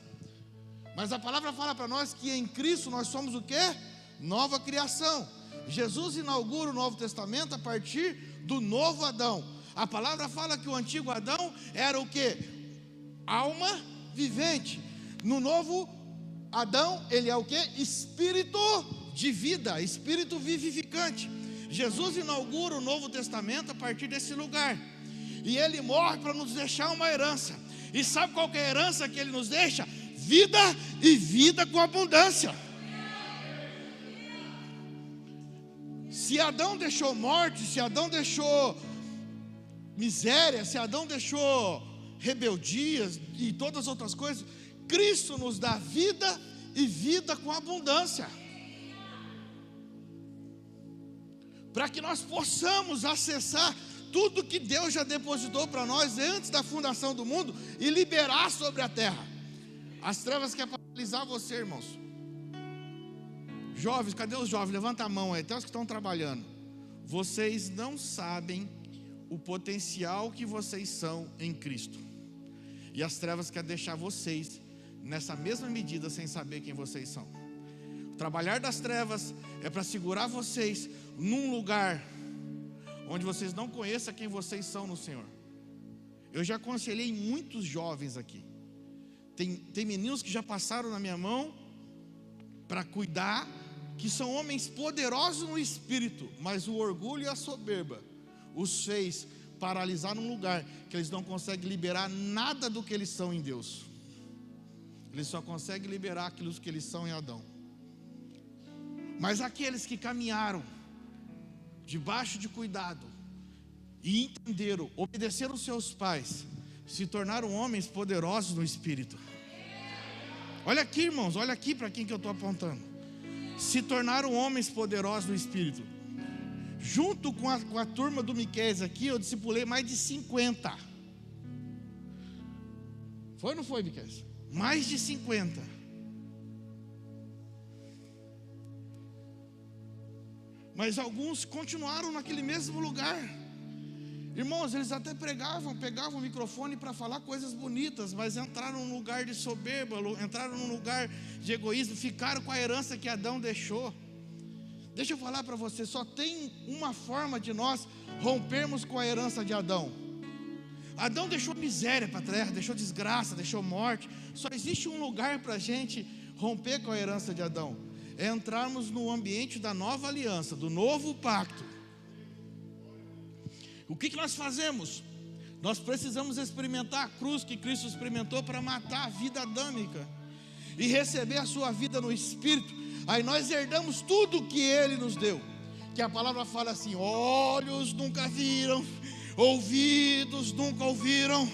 A: Mas a palavra fala para nós que em Cristo nós somos o quê? Nova criação. Jesus inaugura o Novo Testamento a partir do novo Adão. A palavra fala que o antigo Adão era o quê? Alma vivente. No novo Adão, ele é o quê? Espírito de vida, espírito vivificante. Jesus inaugura o Novo Testamento a partir desse lugar. E ele morre para nos deixar uma herança. E sabe qual que é a herança que ele nos deixa? Vida e vida com abundância. Se Adão deixou morte, se Adão deixou miséria, se Adão deixou rebeldias e todas as outras coisas, Cristo nos dá vida e vida com abundância, para que nós possamos acessar tudo que Deus já depositou para nós antes da fundação do mundo e liberar sobre a terra. As trevas querem paralisar você, irmãos. Jovens, cadê os jovens? Levanta a mão aí, até os que estão trabalhando. Vocês não sabem o potencial que vocês são em Cristo. E as trevas querem deixar vocês nessa mesma medida sem saber quem vocês são. O trabalhar das trevas é para segurar vocês num lugar onde vocês não conheçam quem vocês são no Senhor. Eu já aconselhei muitos jovens aqui. Tem meninos que já passaram na minha mão para cuidar, que são homens poderosos no espírito, mas o orgulho e a soberba os fez paralisar num lugar que eles não conseguem liberar nada do que eles são em Deus. Eles só conseguem liberar aquilo que eles são em Adão. Mas aqueles que caminharam debaixo de cuidado e entenderam, obedeceram seus pais, se tornaram homens poderosos no espírito. Olha aqui, irmãos, olha aqui para quem que eu estou apontando. Se tornaram homens poderosos no espírito. Junto com a turma do Miqueias aqui, eu discipulei mais de 50. Foi ou não foi, Miqueias? Mais de 50. Mas alguns continuaram naquele mesmo lugar. Irmãos, eles até pegavam o microfone para falar coisas bonitas, mas entraram num lugar de soberba, entraram num lugar de egoísmo, ficaram com a herança que Adão deixou. Deixa eu falar para você, só tem uma forma de nós rompermos com a herança de Adão. Adão deixou miséria para a terra, deixou desgraça, deixou morte. Só existe um lugar para a gente romper com a herança de Adão: é entrarmos no ambiente da nova aliança, do novo pacto. O que nós fazemos? Nós precisamos experimentar a cruz que Cristo experimentou para matar a vida adâmica e receber a sua vida no Espírito. Aí nós herdamos tudo que Ele nos deu. Que a palavra fala assim: olhos nunca viram, ouvidos nunca ouviram.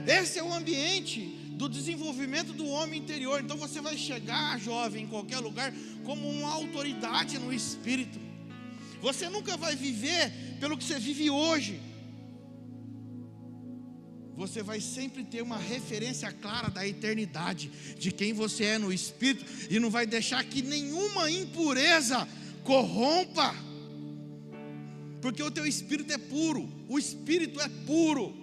A: Esse é o ambiente do desenvolvimento do homem interior. Então você vai chegar, jovem, em qualquer lugar, como uma autoridade no Espírito. Você nunca vai viver pelo que você vive hoje. Você vai sempre ter uma referência clara da eternidade, de quem você é no Espírito, e não vai deixar que nenhuma impureza corrompa, porque o teu espírito é puro. O Espírito é puro.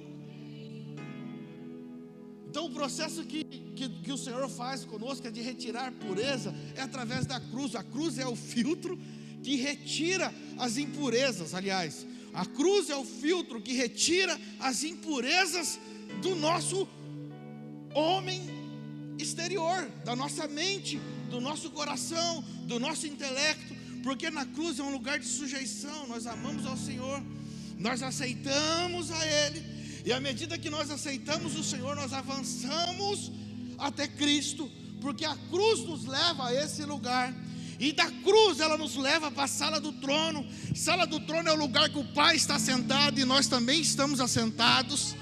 A: Então o processo que o Senhor faz conosco é de retirar pureza, é através da cruz. A cruz é o filtro que retira as impurezas. Aliás, a cruz é o filtro que retira as impurezas do nosso homem exterior, da nossa mente, do nosso coração, do nosso intelecto, porque na cruz é um lugar de sujeição. Nós amamos ao Senhor, nós aceitamos a Ele, e à medida que nós aceitamos o Senhor, nós avançamos até Cristo, porque a cruz nos leva a esse lugar. E da cruz ela nos leva para a sala do trono. Sala do trono é o lugar que o Pai está sentado e nós também estamos assentados.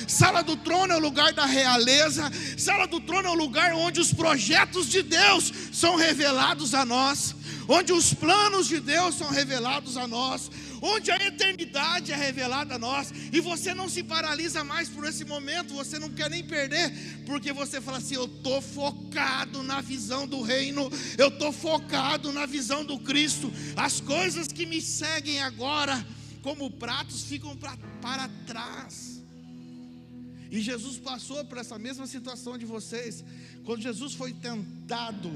A: Sala do trono é o lugar da realeza. Sala do trono é o lugar onde os projetos de Deus são revelados a nós. onde os planos de Deus são revelados a nós, onde a eternidade é revelada a nós, e você não se paralisa mais por esse momento, você não quer nem perder, porque você fala assim: eu estou focado na visão do reino, eu estou focado na visão do Cristo. As coisas que me seguem agora como pratos ficam para trás. E Jesus passou por essa mesma situação de vocês. Quando Jesus foi tentado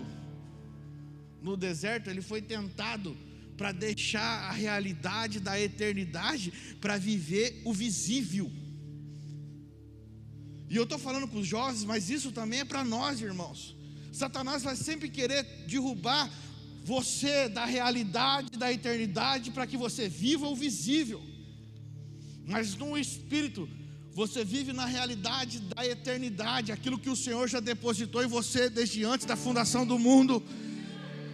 A: no deserto, ele foi tentado para deixar a realidade da eternidade, para viver o visível. E eu estou falando para os jovens, mas isso também é para nós, irmãos. Satanás vai sempre querer derrubar você da realidade da eternidade, para que você viva o visível. Mas no Espírito, você vive na realidade da eternidade, aquilo que o Senhor já depositou em você desde antes da fundação do mundo.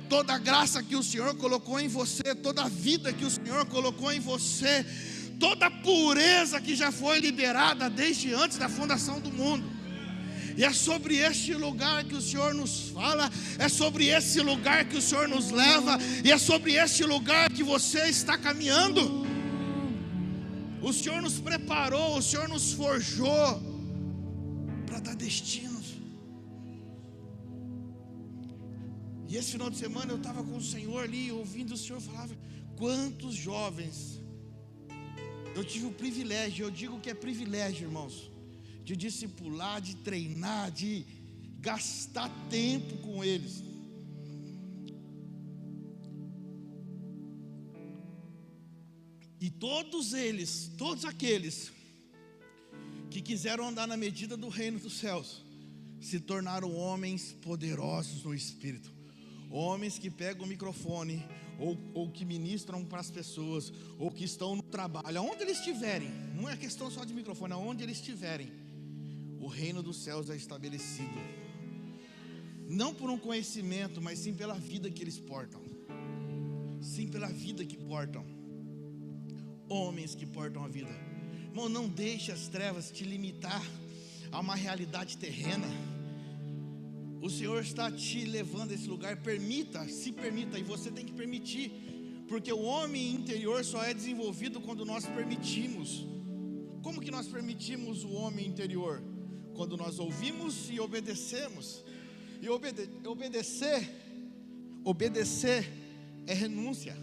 A: Toda a graça que o Senhor colocou em você, toda a vida que o Senhor colocou em você, toda a pureza que já foi liberada desde antes da fundação do mundo. E é sobre este lugar que o Senhor nos fala, é sobre esse lugar que o Senhor nos leva, e é sobre este lugar que você está caminhando. O Senhor nos preparou, o Senhor nos forjou para dar destinos. E esse final de semana eu estava com o Senhor ali, ouvindo o Senhor falar. Quantos jovens eu tive o privilégio, eu digo que é privilégio, irmãos, de discipular, de treinar, de gastar tempo com eles. E todos eles, todos aqueles que quiseram andar na medida do reino dos céus, se tornaram homens poderosos no Espírito. Homens que pegam o microfone, ou que ministram para as pessoas, ou que estão no trabalho, aonde eles estiverem. Não é questão só de microfone, aonde eles estiverem, o reino dos céus é estabelecido. Não por um conhecimento, mas sim pela vida que eles portam. Sim, pela vida que portam. Homens que portam a vida. Irmão, não deixe as trevas te limitar a uma realidade terrena. O Senhor está te levando a esse lugar. Se permita, e você tem que permitir, porque o homem interior só é desenvolvido quando nós permitimos. Como que nós permitimos o homem interior? Quando nós ouvimos e obedecemos. E obedecer é renúncia.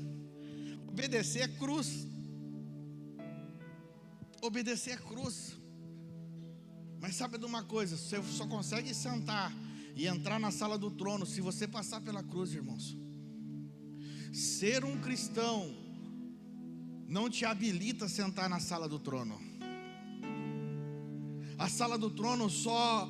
A: Obedecer é cruz. Obedecer é cruz. Mas sabe de uma coisa? Você só consegue sentar e entrar na sala do trono se você passar pela cruz, irmãos. Ser um cristão não te habilita a sentar na sala do trono. A sala do trono só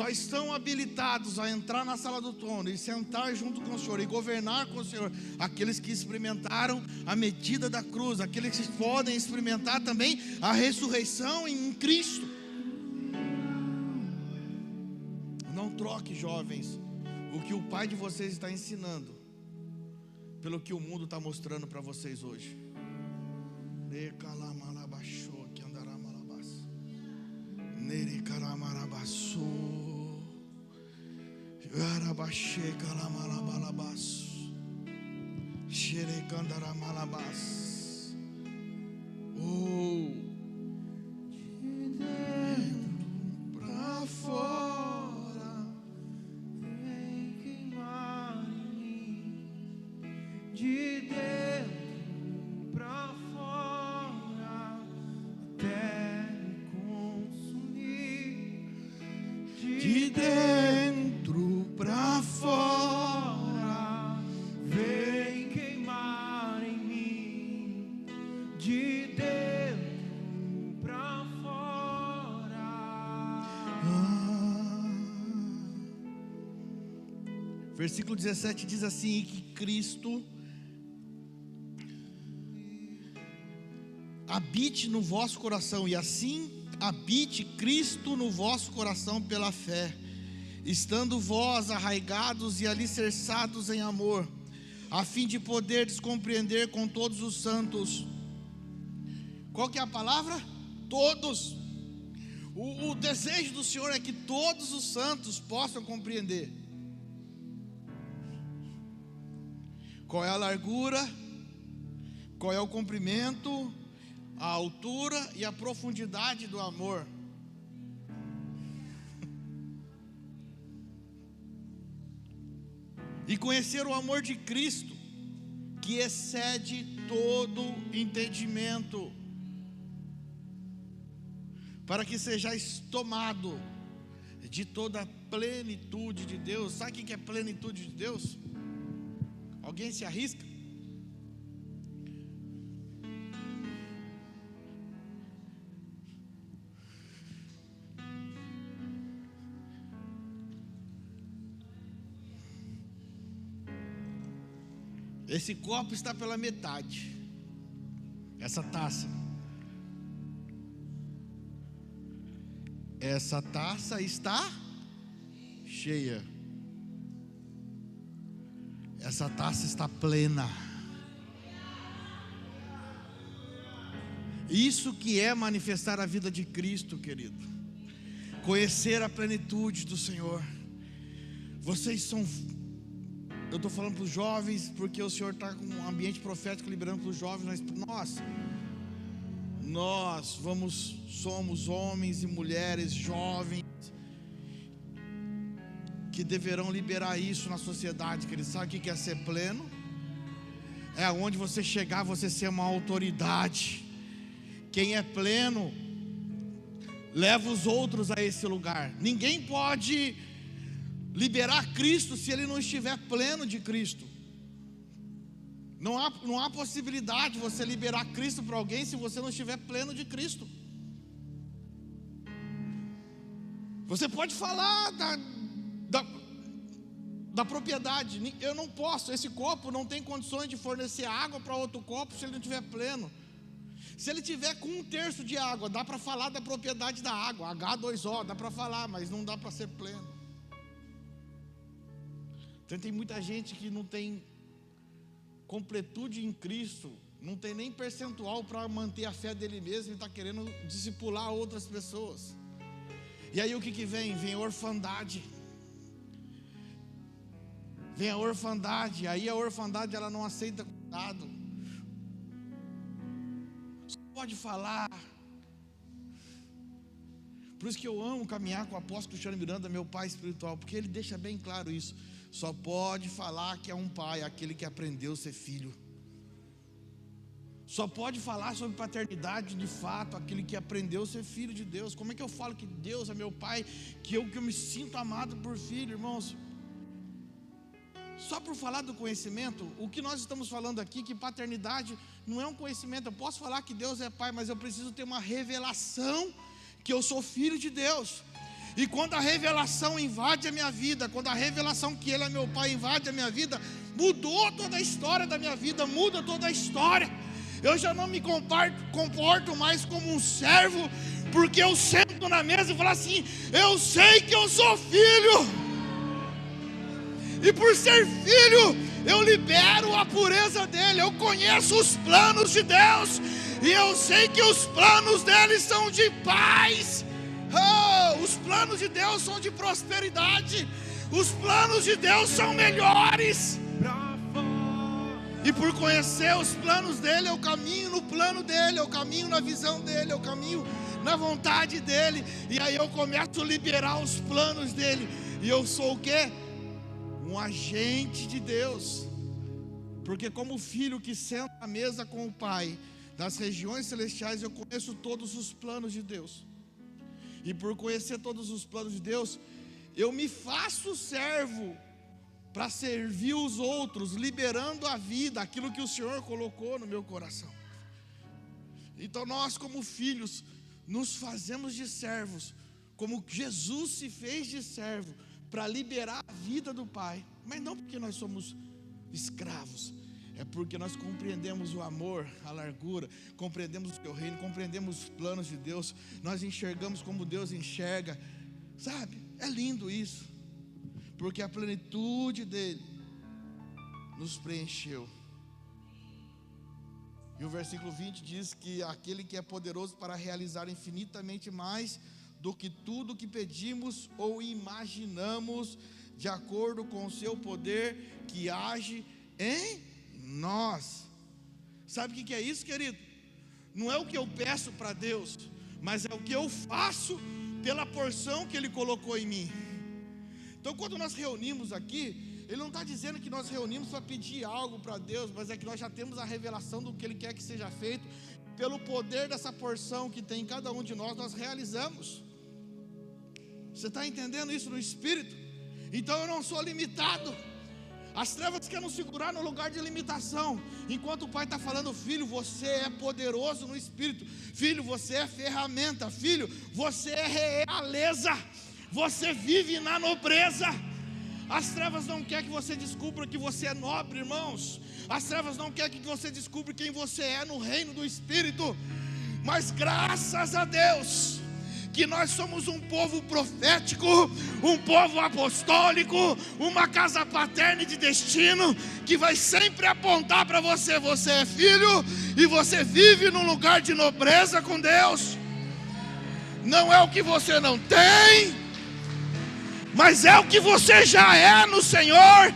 A: estão habilitados a entrar na sala do trono e sentar junto com o Senhor e governar com o Senhor aqueles que experimentaram a medida da cruz, aqueles que podem experimentar também a ressurreição em Cristo. Não troque, jovens, o que o Pai de vocês está ensinando pelo que o mundo está mostrando para vocês hoje.
B: De dentro pra fora, até me consumir. De dentro pra fora, vem queimar em mim. De dentro pra fora.
A: Versículo 17 diz assim: que Cristo habite no vosso coração, e assim habite Cristo no vosso coração pela fé, estando vós arraigados e alicerçados em amor, a fim de poderdes compreender com todos os santos. Qual que é a palavra? Todos. O desejo do Senhor é que todos os santos possam compreender. Qual é a largura? Qual é o comprimento, a altura e a profundidade do amor? E conhecer o amor de Cristo, que excede todo entendimento, para que sejais tomado de toda a plenitude de Deus. Sabe o que é plenitude de Deus? Alguém se arrisca? Esse copo está pela metade. Essa taça. Essa taça está cheia. Essa taça está plena. Isso que é manifestar a vida de Cristo, querido. Conhecer a plenitude do Senhor. Vocês são... Eu estou falando para os jovens, porque o Senhor está com um ambiente profético liberando para os jovens. Nós somos homens e mulheres jovens que deverão liberar isso na sociedade. Que eles sabem o que é ser pleno? É onde você chegar, você ser uma autoridade. Quem é pleno leva os outros a esse lugar. Ninguém pode liberar Cristo se ele não estiver pleno de Cristo. Não há possibilidade de você liberar Cristo para alguém se você não estiver pleno de Cristo. Você pode falar da propriedade. Eu não posso, esse copo não tem condições de fornecer água para outro copo se ele não estiver pleno. Se ele tiver com 1/3 de água, dá para falar da propriedade da água, H2O, dá para falar, mas não dá para ser pleno. Então tem muita gente que não tem completude em Cristo, não tem nem percentual para manter a fé dele mesmo e está querendo discipular outras pessoas. E aí o que vem? Vem a orfandade. Vem a orfandade. Aí a orfandade ela não aceita cuidado. Só pode falar. Por isso que eu amo caminhar com o apóstolo Cristiano Miranda, meu pai espiritual, porque ele deixa bem claro isso. Só pode falar que é um pai aquele que aprendeu a ser filho. Só pode falar sobre paternidade de fato aquele que aprendeu a ser filho de Deus. Como é que eu falo que Deus é meu pai, que eu me sinto amado por filho, irmãos? Só por falar do conhecimento, o que nós estamos falando aqui, que paternidade não é um conhecimento. Eu posso falar que Deus é pai, mas eu preciso ter uma revelação que eu sou filho de Deus. E quando a revelação invade a minha vida, quando a revelação que Ele é meu pai invade a minha vida, mudou toda a história da minha vida, muda toda a história. Eu já não me comporto mais como um servo, porque eu sento na mesa e falo assim: eu sei que eu sou filho, e por ser filho, eu libero a pureza dele, eu conheço os planos de Deus, e eu sei que os planos dele são de paz. Os planos de Deus são de prosperidade. Os planos de Deus são melhores. E por conhecer os planos dele, eu caminho no plano dele, eu caminho na visão dele, eu caminho na vontade dele. E aí eu começo a liberar os planos dele. E eu sou o quê? Um agente de Deus. Porque como filho que senta à mesa com o pai das regiões celestiais, eu conheço todos os planos de Deus. E por conhecer todos os planos de Deus, eu me faço servo para servir os outros, liberando a vida, aquilo que o Senhor colocou no meu coração. Então nós como filhos, nos fazemos de servos, como Jesus se fez de servo, para liberar a vida do Pai. Mas não porque nós somos escravos, é porque nós compreendemos o amor, a largura, compreendemos o teu reino, compreendemos os planos de Deus, nós enxergamos como Deus enxerga, sabe? É lindo isso, porque a plenitude dele nos preencheu. E o versículo 20 diz que aquele que é poderoso para realizar infinitamente mais do que tudo que pedimos ou imaginamos, de acordo com o seu poder que age em nós. Sabe o que é isso, querido? Não é o que eu peço para Deus, mas é o que eu faço pela porção que Ele colocou em mim. Então quando nós reunimos aqui, Ele não está dizendo que nós reunimos para pedir algo para Deus, mas é que nós já temos a revelação do que Ele quer que seja feito. Pelo poder dessa porção que tem em cada um de nós, nós realizamos. Você está entendendo isso no Espírito? Então eu não sou limitado. As trevas querem nos segurar no lugar de limitação, enquanto o Pai está falando: filho, você é poderoso no Espírito. Filho, você é ferramenta. Filho, você é realeza. Você vive na nobreza. As trevas não querem que você descubra que você é nobre, irmãos. As trevas não querem que você descubra quem você é no reino do Espírito. Mas graças a Deus que nós somos um povo profético, um povo apostólico, uma casa paterna de destino, que vai sempre apontar para você: você é filho e você vive num lugar de nobreza com Deus. Não é o que você não tem, mas é o que você já é no Senhor.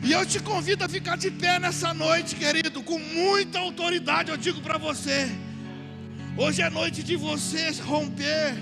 A: E eu te convido a ficar de pé nessa noite, querido, com muita autoridade. Eu digo para você: hoje é noite de você romper